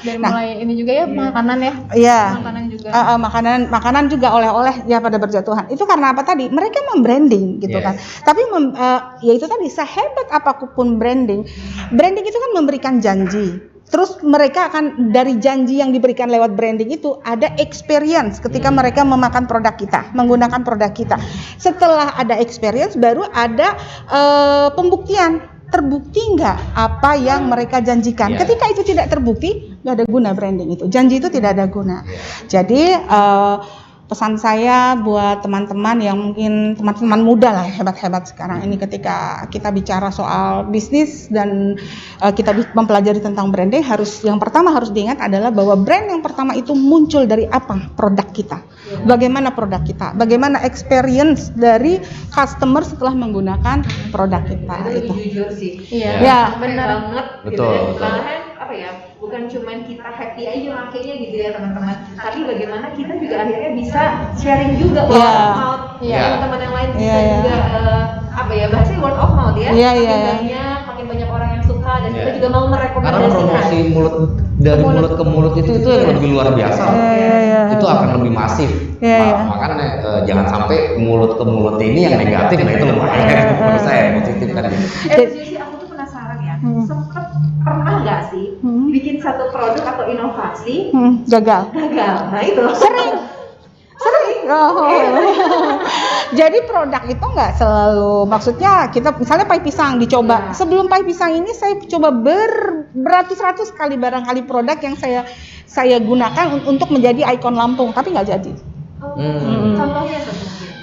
Dan mulai ini juga ya makanan ya. Iya. Makanan juga. Makanan juga oleh-oleh ya pada berjatuhan. Itu karena apa tadi? Mereka membranding gitu kan. Tapi ya itu tadi, sehebat apapun branding itu kan memberikan janji. Terus mereka akan dari janji yang diberikan lewat branding itu ada experience ketika mereka memakan produk kita, menggunakan produk kita. Setelah ada experience baru ada pembuktian. Terbukti nggak apa yang mereka janjikan? Ketika itu tidak terbukti, nggak ada guna branding itu. Janji itu tidak ada guna. Jadi pesan saya buat teman-teman yang mungkin teman-teman muda lah, hebat-hebat sekarang ini, ketika kita bicara soal bisnis dan kita mempelajari tentang branding, yang pertama harus diingat adalah bahwa brand yang pertama itu muncul dari apa? Produk kita. Bagaimana produk kita? Bagaimana experience dari customer setelah menggunakan produk kita itu. Jujur sih. Iya. Benar banget. Betul. Gitu. Malahan bukan cuman kita happy aja makanya gitu ya teman-teman, tapi bagaimana kita juga akhirnya bisa sharing juga word of mouth, teman-teman yang lain bisa juga bahasanya word of mouth ya. Makin banyak orang yang suka dan kita juga mau merekomendasikan. Karena promosi dari mulut ke mulut itu yang lebih luar biasa. Itu akan lebih masif. Makanya jangan sampai mulut ke mulut ini yang negatif, nah itu lumayan menurut saya positif kan. Jadi aku tuh penasaran ya, sempet pernah nggak sih bikin satu produk atau inovasi gagal? Nah itu sering. Jadi produk itu nggak selalu, maksudnya kita misalnya pai pisang dicoba. Sebelum pai pisang ini saya coba beratus-ratus kali barangkali produk yang saya gunakan untuk menjadi ikon Lampung, tapi nggak jadi.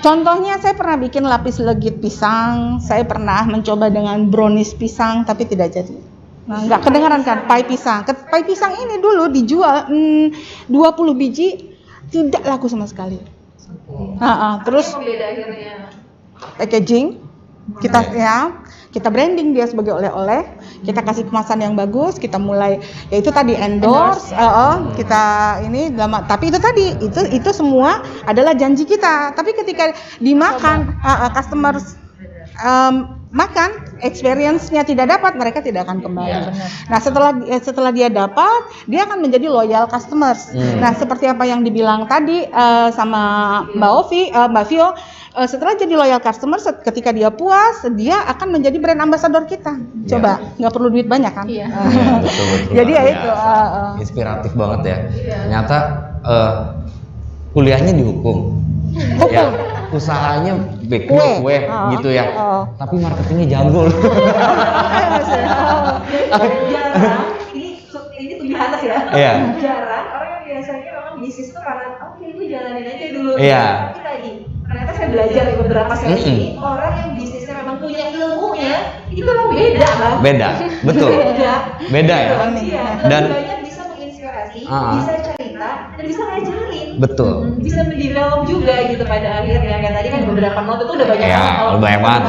Contohnya saya pernah bikin lapis legit pisang, saya pernah mencoba dengan brownies pisang, tapi tidak jadi. Nah, nggak kedengaran kan, pai pisang. Pai pisang ini dulu dijual 20 biji, tidak laku sama sekali. Terus packaging kita branding dia sebagai oleh-oleh, kita kasih kemasan yang bagus, kita mulai yaitu tadi endorse. Kita ini tapi itu tadi itu semua adalah janji kita. Tapi ketika dimakan customer makan, experience-nya tidak dapat, mereka tidak akan kembali. Nah, setelah dia dapat, dia akan menjadi loyal customers. Nah, seperti apa yang dibilang tadi sama Mbak Vio, setelah jadi loyal customer, ketika dia puas, dia akan menjadi brand ambassador kita. Coba, nggak perlu duit banyak kan? Betul. Jadi ya itu inspiratif banget ya. Ternyata kuliahnya di hukum. Usahanya kue gitu ya. Tapi marketingnya jago. Ini tuh biasa ya. Jarang orang yang biasanya memang bisnis tuh karena itu jalanin aja dulu. Tapi tadi ternyata saya belajar di beberapa sesi ini, orang yang bisnisnya memang punya ilmunya itu memang beda lah. Betul. Beda ya. Dan banyak bisa menginspirasi, bisa cerita, dan bisa ngajarin. Betul. Bisa mendevelop juga gitu pada akhirnya. Kayak tadi kan beberapa note itu udah banyak banget.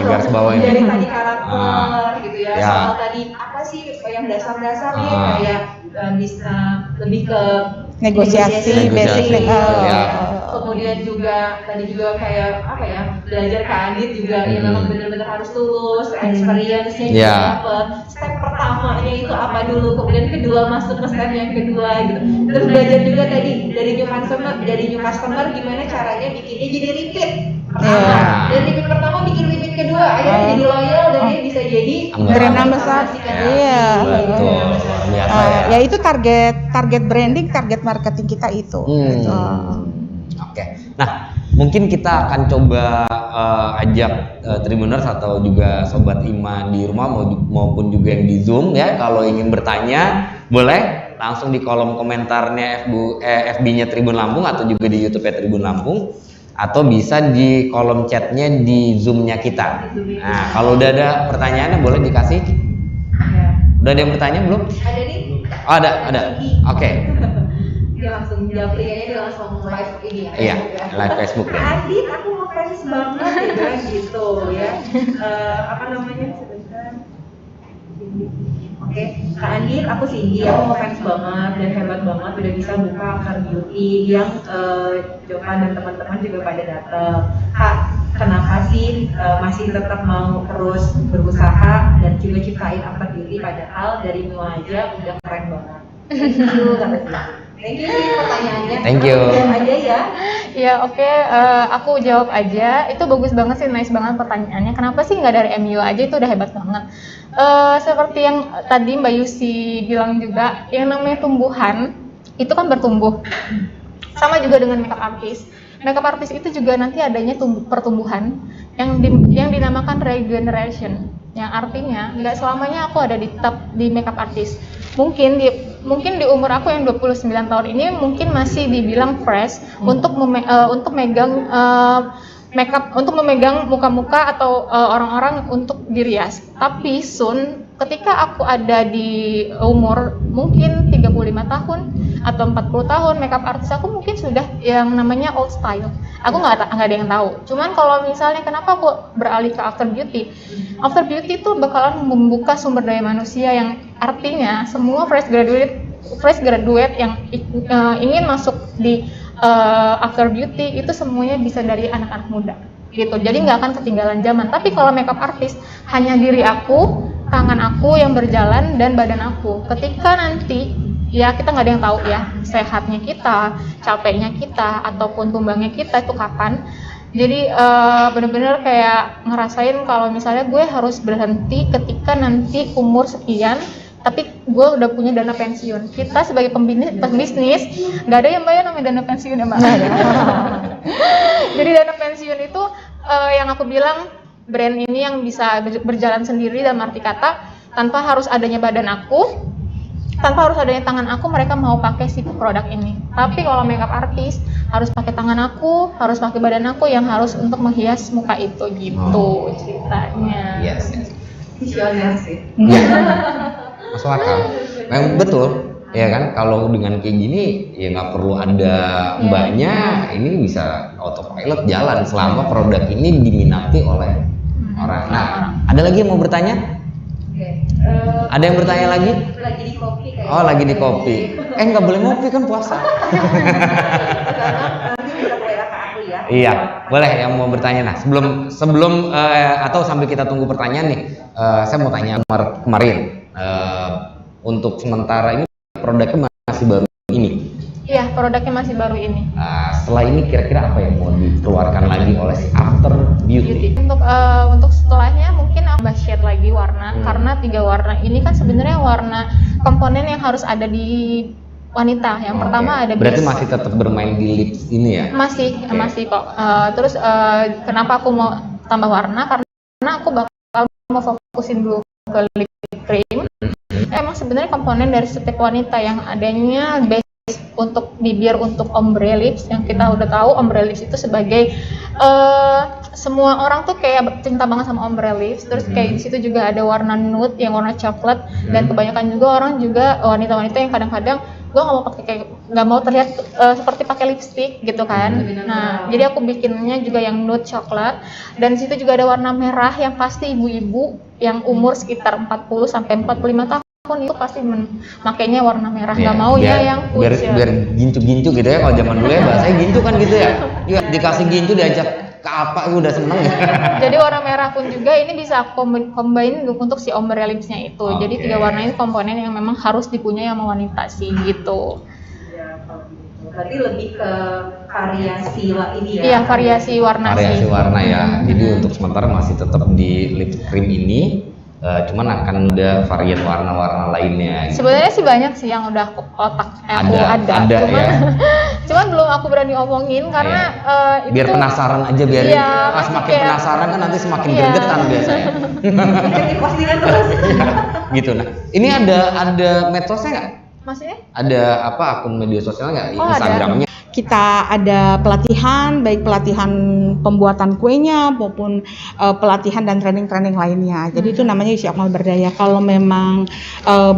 Garis bawah ini. Dari tadi karakter gitu ya. Soal tadi apa sih yang dasar-dasarnya kayak bisa lebih ke negosiasi basic. Kemudian juga tadi juga kayak belajar ke Adit juga yang memang benar-benar harus tulus, experience-nya juga dapat. Step pertamanya itu apa dulu, kemudian kedua masuk ke step yang kedua gitu. Terus belajar juga tadi dari new customer gimana caranya bikinnya jadi repeat pertama. Dan repeat pertama bikin repeat kedua, akhirnya jadi loyal dan dia bisa jadi brand ambassador. Betul. Biasa ya. Ya itu target branding, target marketing kita itu. Oke. Nah, mungkin kita akan coba ajak Tribuners atau juga Sobat Iman di rumah maupun juga yang di Zoom ya, kalau ingin bertanya boleh langsung di kolom komentarnya FB-nya Tribun Lampung atau juga di YouTube-nya Tribun Lampung. atau bisa di kolom chatnya di Zoom-nya kita. Nah, kalau udah ada pertanyaannya boleh dikasih. Udah ada yang bertanya belum? Ada nih. Oh, ada. Oke. Dia langsung jawab dia langsung live ini ya. Iya, live Facebook ya. Adit, aku mau fans banget ya gitu ya. Apa namanya sebentar. Oke, Kak Andit, aku Cindy, aku mau fans banget dan hebat banget udah bisa buka After Beauty yang Jova dan teman-teman juga pada datang. Kak, kenapa sih masih tetap mau terus berusaha dan juga ciptain After Beauty padahal dari Mua aja udah keren banget. Thank you, kata Cindy. Thank you pertanyaannya. Thank you. Jawab aja ya. Ya oke, aku jawab aja. Itu bagus banget sih, nice banget pertanyaannya. Kenapa sih nggak dari MU aja, itu udah hebat banget. Seperti yang tadi Mbak Yusi bilang juga, yang namanya tumbuhan itu kan bertumbuh. Sama juga dengan makeup artist. Makeup artist itu juga nanti adanya pertumbuhan yang dinamakan regeneration. Yang artinya nggak selamanya aku ada di makeup artist. Mungkin di umur aku yang 29 tahun ini mungkin masih dibilang fresh untuk megang makeup, untuk memegang muka-muka atau orang-orang untuk dirias. Tapi soon ketika aku ada di umur mungkin 35 tahun atau 40 tahun, makeup artist aku mungkin sudah yang namanya old style. Aku nggak ada yang tahu. Cuman kalau misalnya kenapa aku beralih ke After Beauty? After Beauty itu bakalan membuka sumber daya manusia yang artinya semua fresh graduate yang ingin masuk di After Beauty itu semuanya bisa dari anak-anak muda gitu. Jadi nggak akan ketinggalan zaman. Tapi kalau makeup artist hanya diri aku, tangan aku yang berjalan dan badan aku. Ketika nanti ya kita nggak ada yang tahu ya sehatnya kita, capeknya kita ataupun tumbangnya kita itu kapan. Jadi benar-benar kayak ngerasain kalau misalnya gue harus berhenti ketika nanti umur sekian, tapi gue udah punya dana pensiun. Kita sebagai pembisnis nggak ada yang bayar namanya dana pensiun ya Mbak. Jadi dana pensiun itu yang aku bilang brand ini yang bisa berjalan sendiri dalam arti kata tanpa harus adanya badan aku, tanpa harus adanya tangan aku, mereka mau pakai si produk ini. Tapi kalau makeup artist harus pakai tangan aku, harus pakai badan aku yang harus untuk menghias muka itu gitu ceritanya. Yes. Visioner sih. Masuk akal. Memang betul, ya kan? Kalau dengan kayak gini, ya nggak perlu ada mbaknya. Ini bisa autopilot jalan selama produk ini diminati oleh orang. Nah, ada lagi yang mau bertanya? Ada yang bertanya lagi? Lagi di kopi kayak. Oh, lagi di kopi. Nggak boleh ngopi kan puasa. Nanti bisa WA ke aku ya. Iya, boleh yang mau bertanya. Nah, sebelum atau sambil kita tunggu pertanyaan nih, saya mau tanya kemarin. Untuk sementara ini produknya masih baru ini. Iya, produknya masih baru ini. Setelah ini kira-kira apa yang mau dikeluarkan lagi oleh si After Beauty? Untuk setelahnya mungkin aku share lagi warna karena 3 warna ini kan sebenarnya warna komponen yang harus ada di wanita. Yang pertama ada berarti masih tetap bermain di lips ini ya? Masih kok. Terus kenapa aku mau tambah warna? Karena aku bakal mau fokusin dulu ke lip cream. Emang sebenarnya komponen dari setiap wanita yang adanya base untuk bibir untuk ombre lips, yang kita udah tahu ombre lips itu sebagai semua orang tuh kayak cinta banget sama ombre lips. Terus kayak di situ juga ada warna nude yang warna coklat dan kebanyakan juga orang juga wanita-wanita yang kadang-kadang gue nggak mau terlihat seperti pakai lipstick gitu kan. Nah, jadi aku bikinnya juga yang nude coklat dan di situ juga ada warna merah yang pasti ibu-ibu yang umur sekitar 40 sampai 45 tahun itu pasti makainya warna merah, nggak mau ya yang biar gincu-gincu gitu ya. Kalau zaman dulu ya bahasanya gincu kan gitu ya. Iya, dikasih gincu diajak ke apa udah seneng ya. Jadi warna merah pun juga ini bisa combine untuk si ombre lipsnya itu. Jadi 3 warna ini komponen yang memang harus dipunyai sama wanita sih gitu. Ya, kalau gitu. Berarti lebih ke variasi ini ya. Iya, variasi warna variasi warna ya. Jadi untuk sementara masih tetap di lip cream ini. Cuman akan ada varian warna-warna lainnya. Sebenarnya sih banyak sih yang udah ada. Cuman, ya. Cuman belum aku berani omongin karena biar penasaran aja biar semakin penasaran kan nanti semakin gregetan biasanya. Jadi postingan terus. Gitu. Nah, ini ada medsosnya nggak? Maksudnya? Ada akun media sosial nggak? Instagramnya? kita ada pelatihan, baik pelatihan pembuatan kuenya maupun pelatihan dan training-training lainnya. Jadi itu namanya UC Akmal Berdaya. Kalau memang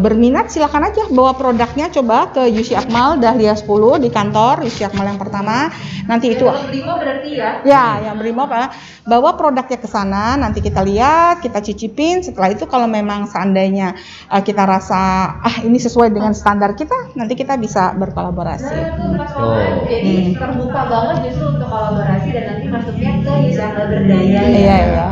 berminat silakan aja bawa produknya, coba ke UC Akmal Dahlia 10 di kantor UC Akmal yang pertama. Nanti itu Brimob berarti ya? Ya, yang Brimob bawa produknya ke sana, nanti kita lihat, kita cicipin. Setelah itu kalau memang seandainya kita rasa ini sesuai dengan standar kita, nanti kita bisa berkolaborasi. Nah, itu Mas Wawan, jadi terbuka banget justru untuk kolaborasi dan nanti masuknya ke UC Akmal Berdaya. Iya, iya.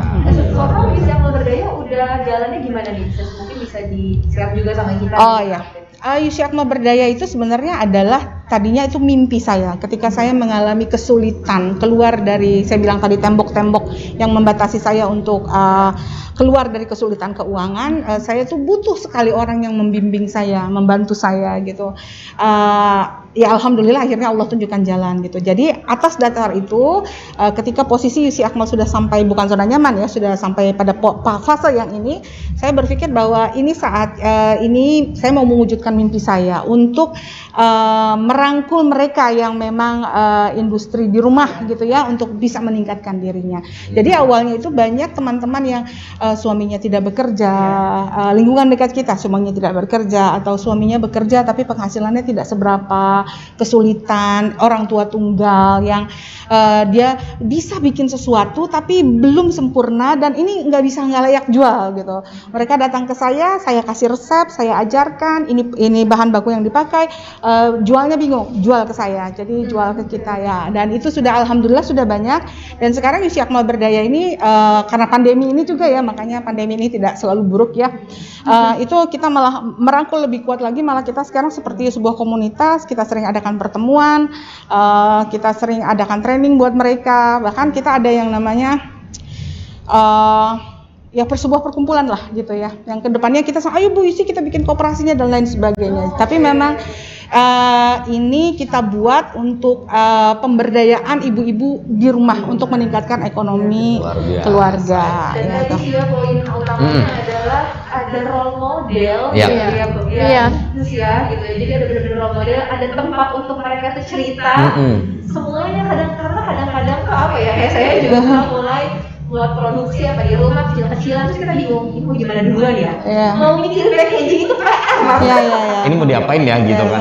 Soalnya UC Akmal Berdaya udah jalannya gimana nih? Mungkin bisa di-share juga sama kita. Oh iya. UC Akmal Berdaya itu sebenarnya adalah tadinya itu mimpi saya ketika saya mengalami kesulitan keluar dari, saya bilang tadi, tembok-tembok yang membatasi saya untuk keluar dari kesulitan keuangan. Saya tuh butuh sekali orang yang membimbing saya, membantu saya gitu. Ya alhamdulillah akhirnya Allah tunjukkan jalan gitu. Jadi atas dasar itu ketika posisi UC Akmal sudah sampai, bukan zona nyaman ya, sudah sampai pada fase yang ini, saya berpikir bahwa ini saat ini saya mau mewujudkan mimpi saya untuk merangkul mereka yang memang industri di rumah gitu ya, untuk bisa meningkatkan dirinya. Jadi awalnya itu banyak teman-teman yang suaminya tidak bekerja, lingkungan dekat kita suaminya tidak bekerja, atau suaminya bekerja tapi penghasilannya tidak seberapa, kesulitan, orang tua tunggal yang dia bisa bikin sesuatu tapi belum sempurna dan ini nggak layak jual gitu. Mereka datang ke saya kasih resep, saya ajarkan ini bahan baku yang dipakai, jualnya bingung, jual ke saya, jadi jual ke kita ya. Dan itu sudah alhamdulillah sudah banyak. Dan sekarang UC Akmal Berdaya ini karena pandemi ini juga ya, makanya pandemi ini tidak selalu buruk ya. Itu kita malah merangkul lebih kuat lagi, malah kita sekarang seperti sebuah komunitas, kita sering adakan pertemuan, kita sering adakan training buat mereka, bahkan kita ada yang namanya ya sebuah perkumpulan lah gitu ya, yang kedepannya kita ayo Bu Yusi kita bikin koperasinya dan lain sebagainya. Tapi memang ini kita buat untuk pemberdayaan ibu-ibu di rumah untuk meningkatkan ekonomi keluarga. Dan ya, tadi juga poin utamanya adalah ada role model, gitu ya, gitu ya. Jadi ada benar-benar role model, ada tempat untuk mereka tuh cerita. Semuanya kadang-kadang tuh apa ya? Kayak saya juga mulai buat produksi apa di rumah kecil-kecilan, terus kita bingung ini mau gimana duluan ya, mau mikir packaging itu PR. Ini mau diapain ya gitu kan?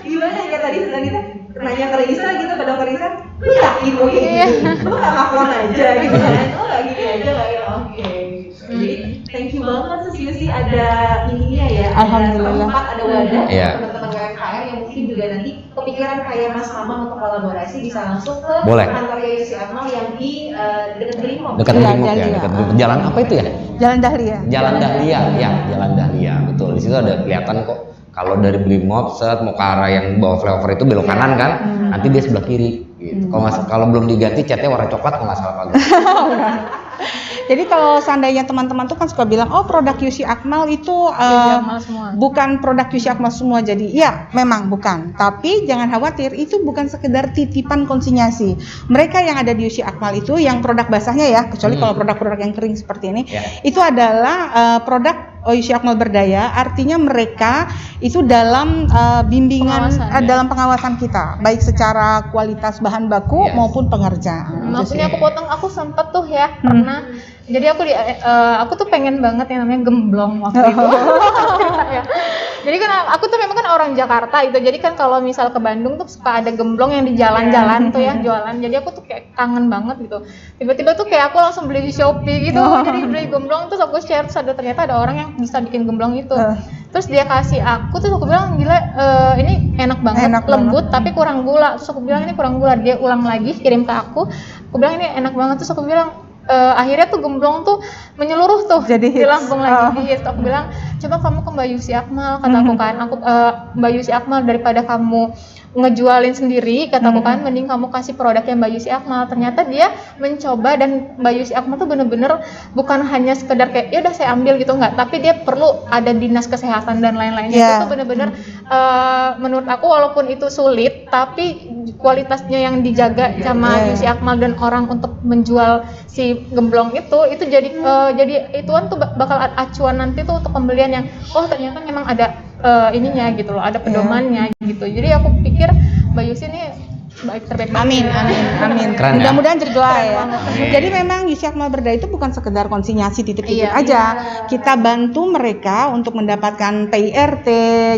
Gimana ya tadi kita nanya ke Risa gitu, ke Dokter Risa, lu yakin mau kayak gitu? Lu nggak ngakon aja gitu kan? Lu nggak gini aja nggak ya? Oke. Jadi thank you banget Yusi ada ininya ya, alhamdulillah. Ada tempat, ada wadah teman-teman UMKM yang mungkin juga nanti kepikiran kayak Mas Mamang untuk kolaborasi bisa langsung ke kantor UC Akmal yang di dekat Brimob. Dekat Brimob ya, dekat Jalan apa itu ya? Jalan Dahlia. Jalan Dahlia, ya, Jalan Dahlia. Betul. Di situ ada kelihatan kok. Kalau dari Brimob mau ke arah yang bawah flyover itu belok kanan kan, nanti dia sebelah kiri. Gitu. Kalau belum diganti catnya warna coklat kalau nggak salah Pak. Jadi kalau seandainya teman-teman tuh kan suka bilang, oh produk UC Akmal itu bukan produk UC Akmal semua. Jadi ya memang bukan. Tapi jangan khawatir, itu bukan sekedar titipan konsinyasi. Mereka yang ada di UC Akmal itu yang produk basahnya ya, kecuali kalau produk-produk yang kering seperti ini, itu adalah produk UC Akmal Berdaya. Artinya mereka itu dalam bimbingan, dalam pengawasan kita, baik secara kualitas bahan baku maupun pengerjaan. Maksudnya aku potong, aku sempet tuh ya pernah. Jadi aku tuh pengen banget yang namanya gemblong waktu itu. Ya. Jadi kan aku tuh memang kan orang Jakarta itu. Jadi kan kalau misal ke Bandung tuh suka ada gemblong yang di jalan-jalan tuh ya jualan. Jadi aku tuh kayak kangen banget gitu. Tiba-tiba tuh kayak aku langsung beli di Shopee gitu. Jadi beli gemblong terus aku share, terus ternyata ada orang yang bisa bikin gemblong itu. Terus dia kasih aku, terus aku bilang gila ini enak banget, lembut tapi kurang gula. Terus aku bilang ini kurang gula. Dia ulang lagi kirim ke aku. Aku bilang ini enak banget. Terus aku bilang akhirnya tuh gemblong tuh menyeluruh tuh di Lampung lagi hits. Aku bilang coba kamu ke Mbak Yusi Akmal, kataku kan, Mbak Yusi Akmal daripada kamu ngejualin sendiri, kataku kan, mending kamu kasih produknya Mbak Yusi Akmal. Ternyata dia mencoba, dan Mbak Yusi Akmal tuh bener-bener bukan hanya sekedar kayak ya udah saya ambil gitu, enggak, tapi dia perlu ada dinas kesehatan dan lain-lainnya. Itu tuh bener-bener menurut aku walaupun itu sulit, tapi kualitasnya yang dijaga sama Yusi Akmal dan orang untuk menjual si gemblong itu jadi ituan tuh bakal acuan nanti tuh untuk pembelian yang ternyata memang ada ininya gitu loh, ada pedomannya gitu. Jadi aku pikir Mbak Yusi ini terbaik. Amin. Keren, Mudah-mudahan berdoa ya. Jadi memang Yusyakma Berda itu bukan sekedar konsinyasi titip-titip aja. Kita bantu mereka untuk mendapatkan PIRT,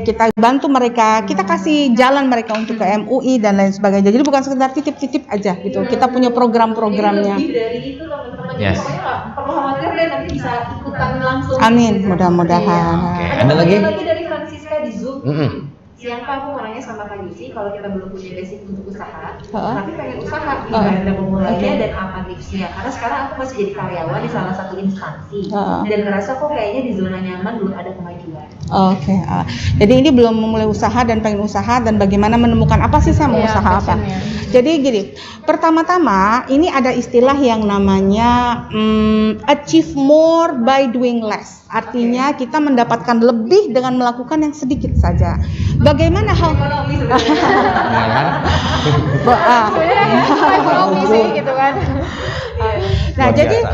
kita bantu mereka, kita kasih jalan mereka untuk ke MUI dan lain sebagainya. Jadi bukan sekedar titip-titip aja gitu. Kita punya program-programnya. Lebih dari itu teman-teman. Pokoknya nggak perlu khawatir deh, nanti bisa ikutan langsung. Amin, mudah-mudahan. Oke, ada lagi dari Francisca di Zoom. Siang Pak, aku mau nanya sama Kak Yusi, kalau kita belum punya basic untuk usaha, tapi pengen usaha, gimana memulainya dan apa tipsnya? Karena sekarang aku masih jadi karyawan di salah satu instansi, dan ngerasa kok kayaknya di zona nyaman belum ada kemajuan. Jadi ini belum memulai usaha dan pengen usaha dan bagaimana menemukan apa sih saya mau usaha apa. Jadi gini, pertama-tama ini ada istilah yang namanya achieve more by doing less. Artinya kita mendapatkan lebih dengan melakukan yang sedikit saja. Bagaimana hal ekonomi sih gitu kan. Nah, jadi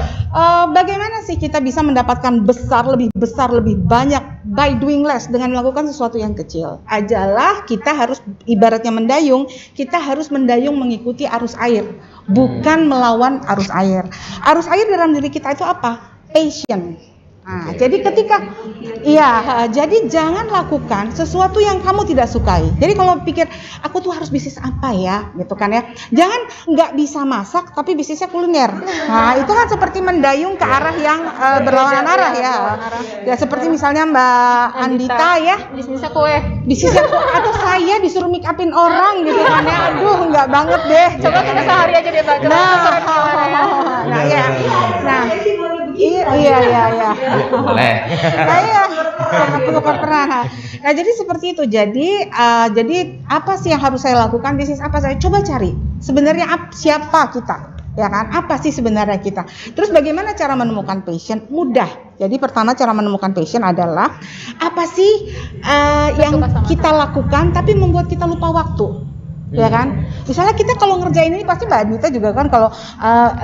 bagaimana sih kita bisa mendapatkan lebih besar, lebih banyak by doing less dengan melakukan sesuatu yang kecil? Adalah kita harus ibaratnya mendayung, kita harus mendayung mengikuti arus air, bukan melawan arus air. Arus air dalam diri kita itu apa? Passion. Nah, jadi jadi jangan lakukan sesuatu yang kamu tidak sukai. Jadi kalau pikir aku tuh harus bisnis apa ya, gitu kan ya. Jangan nggak bisa masak tapi bisnisnya kuliner. Nah, itu kan seperti mendayung ke arah yang berlawanan arah ya. Ya seperti misalnya Mbak Andita ya, bisnisnya kue. Atau saya disuruh make upin orang gitu kan ya. Aduh, nggak banget deh. Coba kita sehari aja deh Mbak. Iya. Boleh. Nah, jadi seperti itu. Jadi apa sih yang harus saya lakukan? Bisnis apa saya? Coba cari. Sebenarnya siapa kita? Ya kan? Apa sih sebenarnya kita? Terus bagaimana cara menemukan passion? Mudah. Jadi pertama cara menemukan passion adalah apa sih yang kita lakukan tapi membuat kita lupa waktu. Ya kan, misalnya kita kalau ngerjain ini pasti Mbak Adita juga kan kalau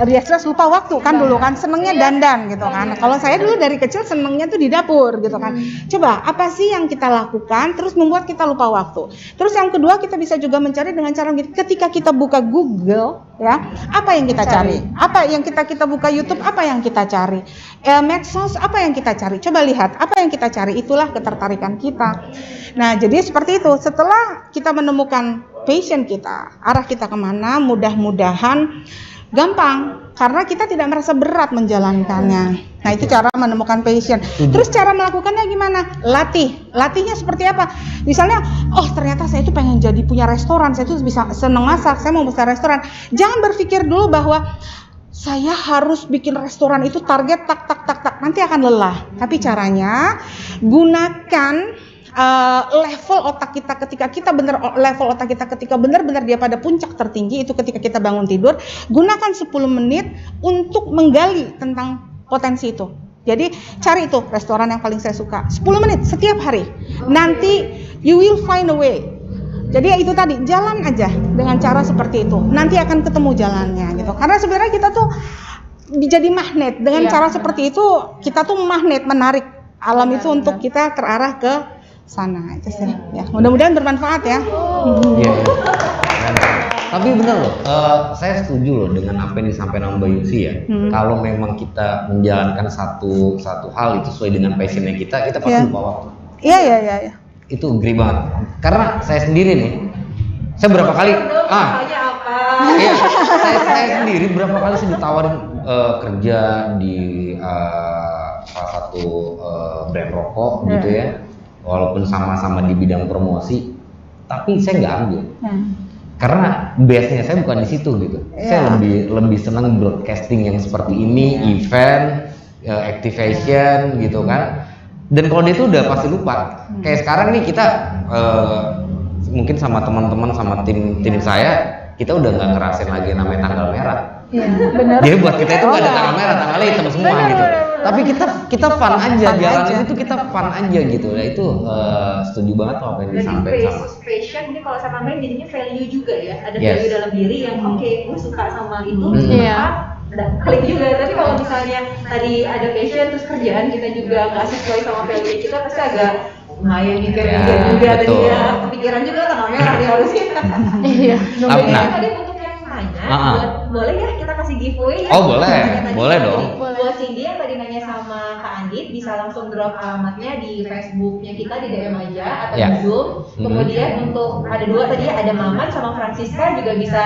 rias-rias lupa waktu kan dulu kan senengnya dandan gitu kan. Kalau saya dulu dari kecil senengnya tuh di dapur gitu kan. Coba apa sih yang kita lakukan terus membuat kita lupa waktu. Terus yang kedua kita bisa juga mencari dengan cara ketika kita buka Google ya, apa yang kita cari? Apa yang kita buka YouTube, apa yang kita cari? Medsos, apa yang kita cari? Coba lihat apa yang kita cari, itulah ketertarikan kita. Nah, jadi seperti itu. Setelah kita menemukan passion kita, arah kita kemana, mudah-mudahan gampang karena kita tidak merasa berat menjalankannya. Nah, itu cara menemukan passion. Terus cara melakukannya gimana? Latihnya seperti apa? Misalnya, ternyata saya itu pengen jadi punya restoran, saya itu bisa seneng masak, saya mau besar restoran. Jangan berpikir dulu bahwa saya harus bikin restoran itu target tak nanti akan lelah. Tapi caranya gunakan level otak kita ketika benar-benar dia pada puncak tertinggi itu ketika kita bangun tidur, gunakan 10 menit untuk menggali tentang potensi itu. Jadi cari itu restoran yang paling saya suka 10 menit setiap hari. Nanti you will find a way. Jadi ya itu tadi, jalan aja dengan cara seperti itu. Nanti akan ketemu jalannya gitu. Karena sebenarnya kita tuh jadi magnet dengan cara seperti itu, kita tuh magnet menarik alam itu untuk kita terarah ke sana itu sih ya. Mudah-mudahan bermanfaat ya. Iya. Tapi benar loh, saya setuju loh dengan apa yang disampaikan Mbak Yusi ya. Kalau memang kita menjalankan satu hal itu sesuai dengan passionnya kita pasti lupa waktu. Iya. Itu agree banget. Karena saya sendiri nih, saya berapa kali saya sendiri berapa kali saya ditawarin kerja di salah satu brand rokok gitu ya. Walaupun sama-sama di bidang promosi, tapi saya nggak ambil. Karena base-nya saya bukan di situ gitu. Saya lebih senang broadcasting yang seperti ini, event, activation gitu kan. Dan kalau dia itu udah pasti lupa. Kayak sekarang nih kita mungkin sama teman-teman sama tim saya, kita udah nggak ngerasain lagi namanya tanggal merah. Benar. Jadi buat kita itu nggak ada tanggal merah, tanggal hitam semua gitu. Tapi kita fun aja, jalan itu kita fun aja gitu. Ya itu setuju banget apa yang disampaikan sama. Passion ini kalau saya nambahin jadinya value juga ya. Ada value dalam diri yang gue suka sama itu. Klik juga. Tapi kalau misalnya tadi ada passion terus kerjaan kita juga nggak sesuai sama value kita, pasti agak lumayan mikir juga tadi ya, kepikiran juga kan namanya orang harusnya. Iya. Nah, tadi untuk yang nanya, boleh ya kita kasih giveaway ya? Oh boleh dong. Buat Cindy yang tadi nanya sama Kak Andit, bisa langsung drop alamatnya di Facebooknya kita di DM aja atau di Zoom. Kemudian untuk ada 2 tadi, ada Maman sama Francisca juga bisa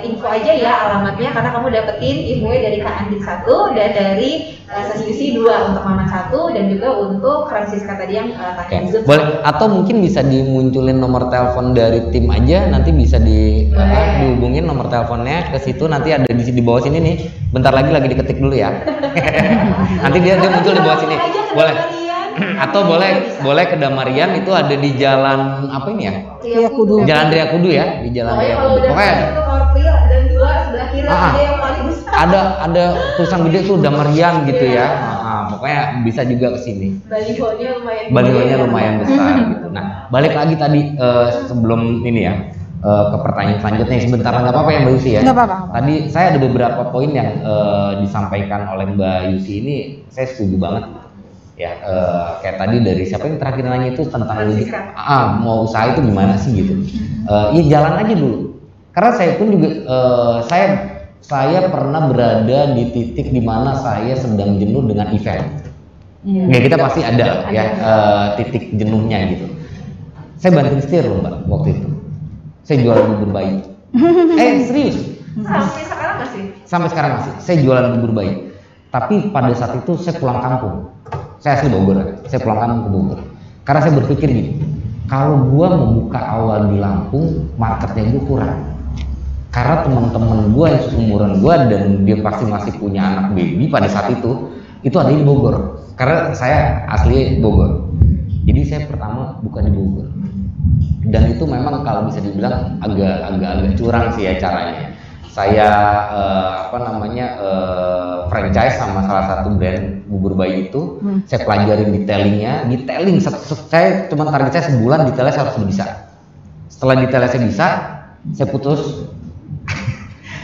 info aja ya alamatnya, karena kamu dapetin giveaway dari Kak Andit 1 dan dari sesi 2 untuk Maman 1 dan juga untuk Francisca tadi yang tanya di Zoom. Boleh, atau mungkin bisa dimunculin nomor telepon dari tim aja, nanti bisa dihubungin nomor teleponnya ke situ, nanti ada di bawah sini nih. Bentar lagi diketik dulu ya. Nanti dia muncul di bawah sini. Boleh. Atau boleh ke Damarian, itu ada di jalan apa ini ya? Kudu. Jalan Ria Kudu ya, di jalan Ria Kudu. Pokoknya dan 2 sebelah kiri ada yang paling besar. Ada tulisan gede tuh Damarian gitu ya. Pokoknya bisa juga ke sini. Balihonya lumayan besar gitu. Nah, balik lagi tadi sebelum ini ya. Ke pertanyaan selanjutnya sebentar, nggak apa-apa ya Mbak Yusi ya. Nggak apa-apa. Tadi saya ada beberapa poin yang disampaikan oleh Mbak Yusi ini, saya setuju banget ya. Kayak tadi dari siapa yang terakhir nanya itu tentang mau usaha itu gimana sih gitu. Ya jalan aja dulu. Karena saya pun juga saya pernah berada di titik dimana saya sedang jenuh dengan event. Ya kita pasti ada ya titik jenuhnya gitu. Saya banting setir loh Mbak waktu itu. Saya jualan bubur bayi. Serius? Sampai sekarang masih? Sampai sekarang masih. Saya jualan bubur bayi. Tapi pada saat itu saya pulang kampung. Saya asli Bogor. Saya pulang kampung ke Bogor. Karena saya berpikir gini, kalau gua membuka awal di Lampung, marketnya gua kurang. Karena teman-teman gua yang seumuran gua dan dia pasti masih punya anak baby pada saat itu ada di Bogor. Karena saya asli Bogor. Jadi saya pertama buka di Bogor. Dan itu memang kalau bisa dibilang agak curang sih ya caranya. Saya franchise sama salah satu brand bubur bayi itu. Saya pelajarin detailing. Saya cuma target saya sebulan detailnya saya harus bisa. Setelah detailnya saya bisa, saya putus.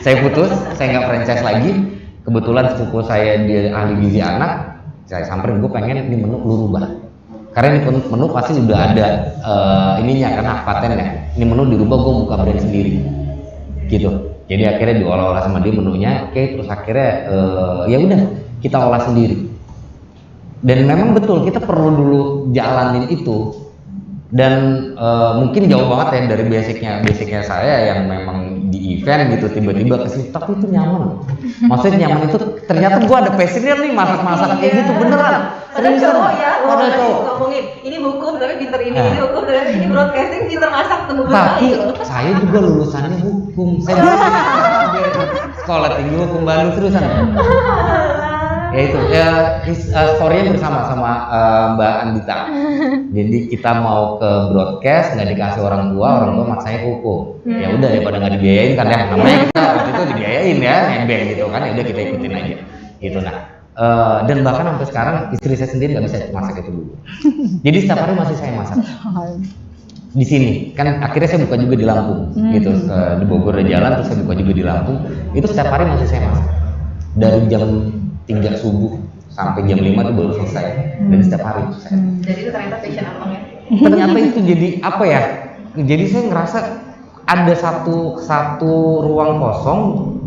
Saya nggak franchise lagi. Kebetulan sepupu saya dia ahli gizi anak. Saya samperin, gue pengen ini menu lu rubah. Karena ini menu pasti udah ada ininya karena patennya. Ini menu dirubah, gue buka brand sendiri, gitu. Jadi akhirnya diolah-olah sama dia menunya. Terus akhirnya ya udah kita olah sendiri. Dan memang betul kita perlu dulu jalanin itu. Dan mungkin jauh banget ya dari basicnya saya yang memang di event gitu tiba-tiba kesini, tapi itu nyaman. Maksudnya nyaman itu ternyata gue ada passionnya nih masak kayak gitu beneran. Cowok ya, ngomongin ini hukum tapi pinter ini hukum tapi ini broadcasting pinter masak tuh. Tapi saya juga lulusannya hukum. Saya sekolah tinggi hukum Bandung terusan. Ya itu story-nya bersama sama Mbak Andita. Jadi kita mau ke broadcast nggak dikasih orang tua maksanya hukum. Ya udah daripada nggak dibiayain kan ya, namanya kita waktu itu dibiayain ya, nebeng gitu kan, ya udah kita ikutin aja. Gitu dan bahkan sampai sekarang istri saya sendiri nggak bisa masak itu dulu. Jadi setiap hari masih saya masak. Di sini kan akhirnya saya buka juga di Lampung gitu, di Bogor ada jalan terus saya buka juga di Lampung. Itu setiap hari masih saya masak. Dari jam 3 subuh sampai jam 5 itu baru selesai. Dan setiap hari saya. Jadi itu ternyata passion abang ya. Ternyata itu jadi apa ya? Jadi saya ngerasa ada satu ruang kosong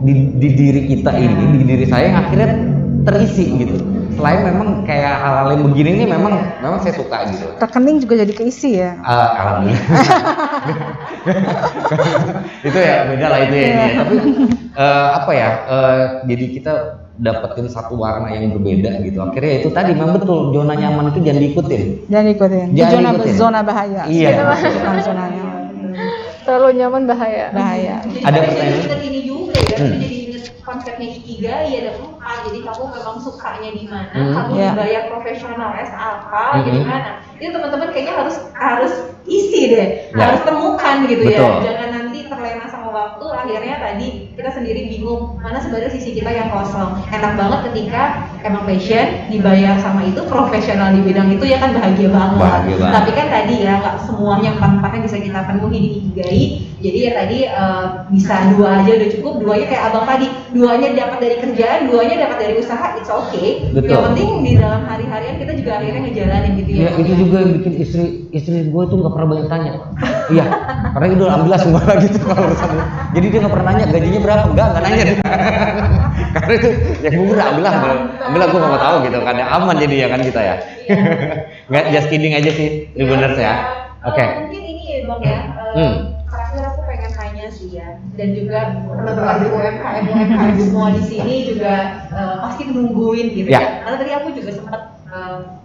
di diri kita ini, di diri saya yang akhirnya terisi gitu. Selain memang kayak hal-hal yang begini ini memang saya suka gitu. Rekening juga jadi keisi ya. Alhamdulillah. Itu ya beda lah itu ya. Tapi jadi kita dapetin satu warna yang berbeda gitu. Akhirnya itu tadi memang betul zona nyaman itu jangan diikutin. Zona bahaya. Iya. Zona nyaman. Terlalu nyaman bahaya. Ada pertanyaan? Jadi ini juga ya. Jadi ingat konsepnya Ikigai ada 4. Jadi kamu memang sukanya di mana, kamu dibayar profesional apa, jadi mana. Itu teman-teman kayaknya harus isi deh, harus temukan gitu. Betul. Ya. Jangan nanti terlena sama seiring waktu akhirnya tadi kita sendiri bingung mana sebenarnya sisi kita yang kosong. Enak banget ketika emang passion, dibayar sama itu, profesional di bidang itu ya kan bahagia banget. Tapi kan tadi ya nggak semuanya empat-empatnya bisa kita penuhi di Ikigai. Jadi ya tadi bisa 2 aja udah cukup, 2-nya kayak abang tadi, 2-nya dapat dari kerjaan, 2-nya dapat dari usaha, it's okay. Yang penting di dalam hari-harian kita juga akhirnya ngejalanin gitu ya. Ya itu juga yang bikin istri gue tuh nggak pernah banyak tanya. Iya, karena itu alhamdulillah semua lagi tuh kalau misalnya. Jadi dia nggak pernah nanya gajinya berapa, enggak nanya dia. Karena itu yang murah, alhamdulillah gue nggak mau tahu gitu, karena aman jadi ya kan kita ya. Nggak, just kidding aja sih, bener ya. Oke. Mungkin ini ya bang ya. Terakhir aku pengen tanya sih ya, dan juga teman-teman di UMKM semua di sini juga pasti nungguin gitu ya. Karena tadi aku juga sempat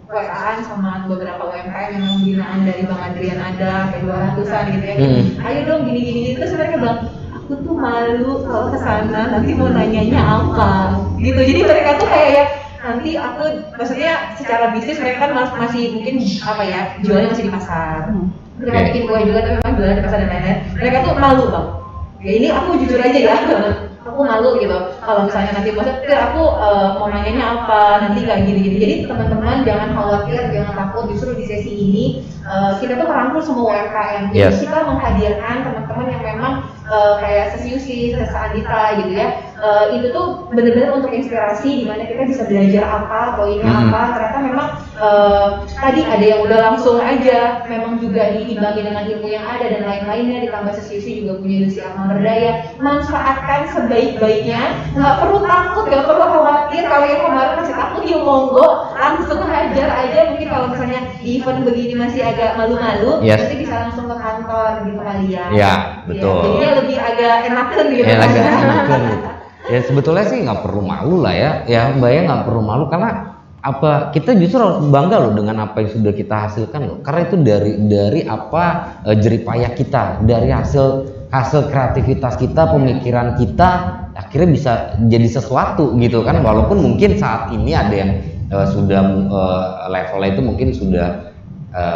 WA-an sama beberapa UMKM yang binaan dari Bang Adrian ada kayak 200-an gitu ya. Ayo dong gini-gini terus mereka bilang aku tuh malu kalau kesana nanti mau nanyanya apa gitu. Jadi mereka tuh kayak ya nanti aku maksudnya secara bisnis mereka kan masih mungkin apa ya jualnya masih di pasar. Mereka bikin kue juga tapi memang jualan di pasar dan lain-lain. Mereka tuh malu bang. Ya ini aku jujur aja ya. Aku malu gitu kalau misalnya nanti maksudnya aku mau nanyanya apa nanti kayak gini-gini. Jadi teman-teman jangan khawatir, jangan takut, justru di sesi ini kita tuh merangkul semua UMKM. Jadi kita menghadirkan teman-teman yang memang kayak Sesiusi, Andita gitu ya. Itu tuh benar-benar untuk inspirasi di mana kita bisa belajar apa, poinnya apa. Ternyata memang tadi ada yang udah langsung aja, memang juga diimbangi dengan ilmu yang ada dan lain-lainnya. Ditambah Sesiusi juga punya ilusi amal berdaya. Manfaatkan sebaik-baiknya, nggak perlu takut, nggak perlu khawatir. Kalau yang kemarin masih takut, ya monggo langsung hajar aja. Mungkin kalau misalnya di event begini masih agak malu-malu, nanti bisa langsung ke kantor gitu kali ya. Iya, betul. Jadinya lebih agak enakan gitu. Agak enakan gitu. Ya sebetulnya sih nggak perlu malu lah ya. Ya Mbak ya nggak perlu malu karena apa kita justru harus bangga loh dengan apa yang sudah kita hasilkan loh. Karena itu dari apa jeripayah kita, dari hasil kreativitas kita, pemikiran kita akhirnya bisa jadi sesuatu gitu kan. Walaupun mungkin saat ini ada yang sudah levelnya itu mungkin sudah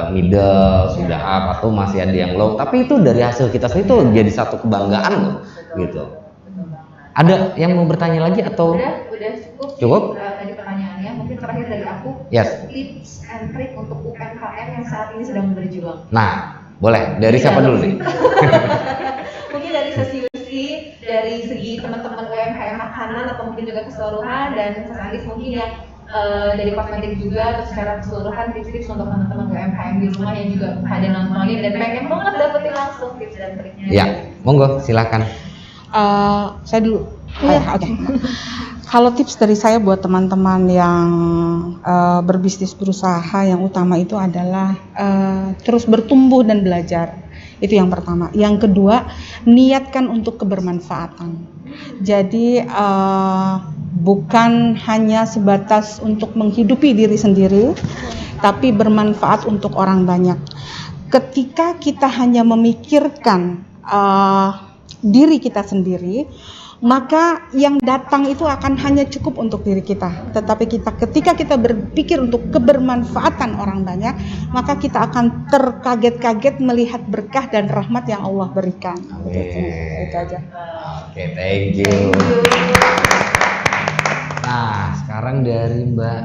middle, sudah up atau masih ada yang low, tapi itu dari hasil kita itu jadi satu kebanggaan loh gitu. Ada yang mau bertanya lagi atau udah cukup? Tadi pertanyaannya mungkin terakhir dari aku. Tips and trick untuk UMKM yang saat ini sedang berjuang. Nah, boleh dari siapa dulu nih? Mungkin dari Sesiusi, dari segi teman-teman UMKM makanan atau mungkin juga keseluruhan, dan Mas Andis mungkin yang dari kosmetik juga, atau secara keseluruhan tips-tips untuk teman-teman UMKM di rumah yang juga ada nontonin dan pengen banget dapetin langsung tips dan triknya. Ya, monggo silakan. Saya dulu. Oke. Kalau tips dari saya buat teman-teman yang berbisnis berusaha, yang utama itu adalah terus bertumbuh dan belajar. Itu yang pertama. Yang kedua, niatkan untuk kebermanfaatan. Jadi bukan hanya sebatas untuk menghidupi diri sendiri, tapi bermanfaat untuk orang banyak. Ketika kita hanya memikirkan diri kita sendiri, maka yang datang itu akan hanya cukup untuk diri kita. Tetapi ketika kita berpikir untuk kebermanfaatan orang banyak, maka kita akan terkaget-kaget melihat berkah dan rahmat yang Allah berikan. Itu aja. Oke, thank you. Nah, sekarang dari Mbak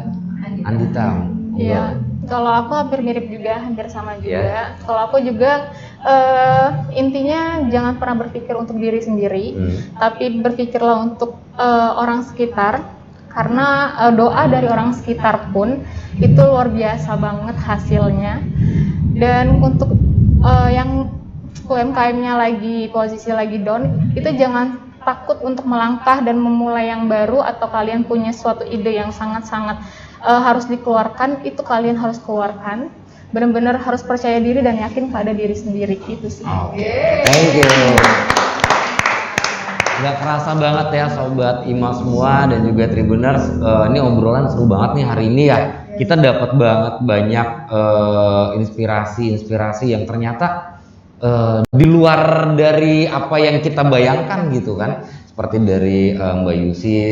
Andita. Iya. Kalau aku hampir mirip juga, hampir sama juga. Kalau aku juga intinya jangan pernah berpikir untuk diri sendiri, tapi berpikirlah untuk orang sekitar. Karena doa dari orang sekitar pun itu luar biasa banget hasilnya. Dan untuk yang UMKM-nya lagi posisi lagi down, itu jangan takut untuk melangkah dan memulai yang baru, atau kalian punya suatu ide yang sangat-sangat harus dikeluarkan, itu kalian harus keluarkan. Benar-benar harus percaya diri dan yakin pada diri sendiri, itu sih. Thank you. Gak kerasa banget ya Sobat IMA semua dan juga Tribuners, ini obrolan seru banget nih hari ini ya. Kita dapat banget banyak inspirasi yang ternyata di luar dari apa yang kita bayangkan gitu kan. Seperti dari Mbak Yusi,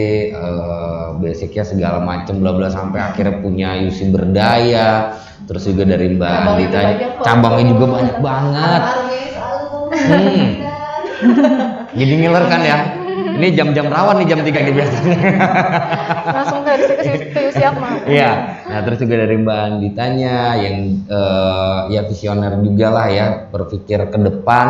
basicnya segala macam bla bla sampai akhirnya punya Yusi berdaya. Terus juga dari Mbak Andita, cabangnya juga banyak banget. Jadi ngiler kan ya. Ini jam-jam rawan nih, jam 3 nih biasanya. Langsung dari ke siap mah. Iya. Nah, terus juga dari Mbak Anditanya yang ya visioner juga lah ya, berpikir ke depan.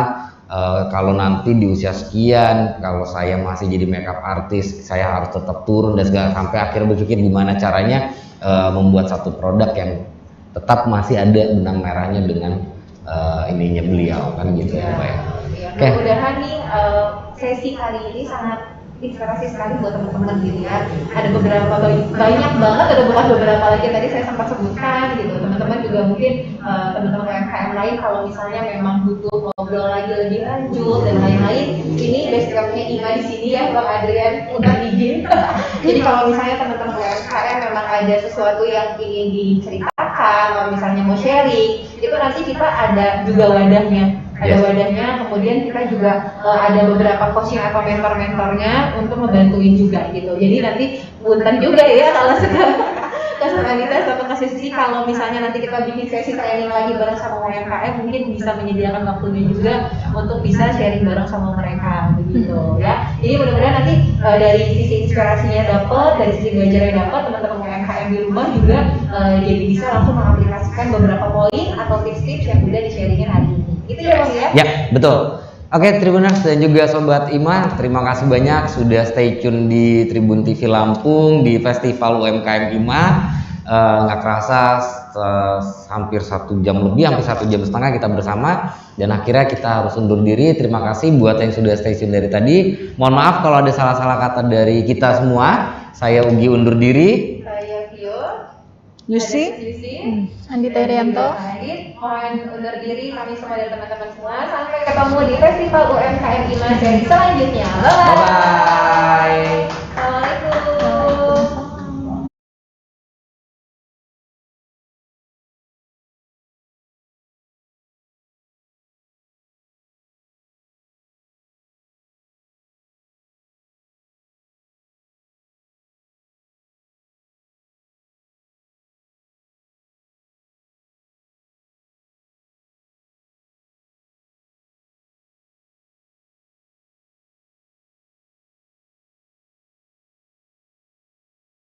Kalau nanti di usia sekian, kalau saya masih jadi makeup artist, saya harus tetap turun dan segala, sampai akhirnya berpikir gimana caranya membuat satu produk yang tetap masih ada benang merahnya dengan ininya beliau kan gitu ya, Mbak. Oke. Mudah-mudahan nih sesi kali ini sangat inspirasi sekali buat teman-teman gitu ya. Ada beberapa banyak banget, ada beberapa lagi tadi saya sempat sebutkan gitu. Teman-teman juga mungkin teman-teman UMKM lain kalau misalnya memang butuh ngobrol lagi lebih lanjut dan lain-lain, ini basecamp-nya Ima di sini ya, Bang Adrian, udah izin. Jadi kalau misalnya teman-teman UMKM memang ada sesuatu yang ingin diceritakan, kalau misalnya mau sharing, itu nanti kita ada juga wadahnya. Kemudian kita juga ada beberapa coaching atau mentor-mentornya untuk membantuin juga gitu. Jadi nanti punten juga ya kalau sekarang Anita atau kasih sesi kalau misalnya nanti kita bikin sesi training lagi bareng sama UMKM, mungkin bisa menyediakan waktunya juga untuk bisa sharing bareng sama mereka begitu ya. Jadi mudah-mudahan nanti dari sisi inspirasinya dapat, dari sisi belajarnya dapat, teman-teman UMKM di rumah juga jadi bisa langsung mengaplikasikan beberapa poin atau tips-tips yang udah di-sharingin hari ini. Gitu ya Bang ya? Ya, betul. Oke, Tribuners dan juga Sobat Ima, terima kasih banyak sudah stay tune di Tribun TV Lampung di Festival UMKM Ima. Nggak kerasa hampir 1 jam lebih, hampir 1 jam setengah kita bersama, dan akhirnya kita harus undur diri. Terima kasih buat yang sudah stay tune dari tadi. Mohon maaf kalau ada salah-salah kata dari kita semua. Saya Ugi undur diri. Saya Vio. Yusi. Andi Terianto. Mohon undur diri kami semua dan teman-teman semua. Sampai ketemu di Festival UMKM Ima seri selanjutnya. Bye bye.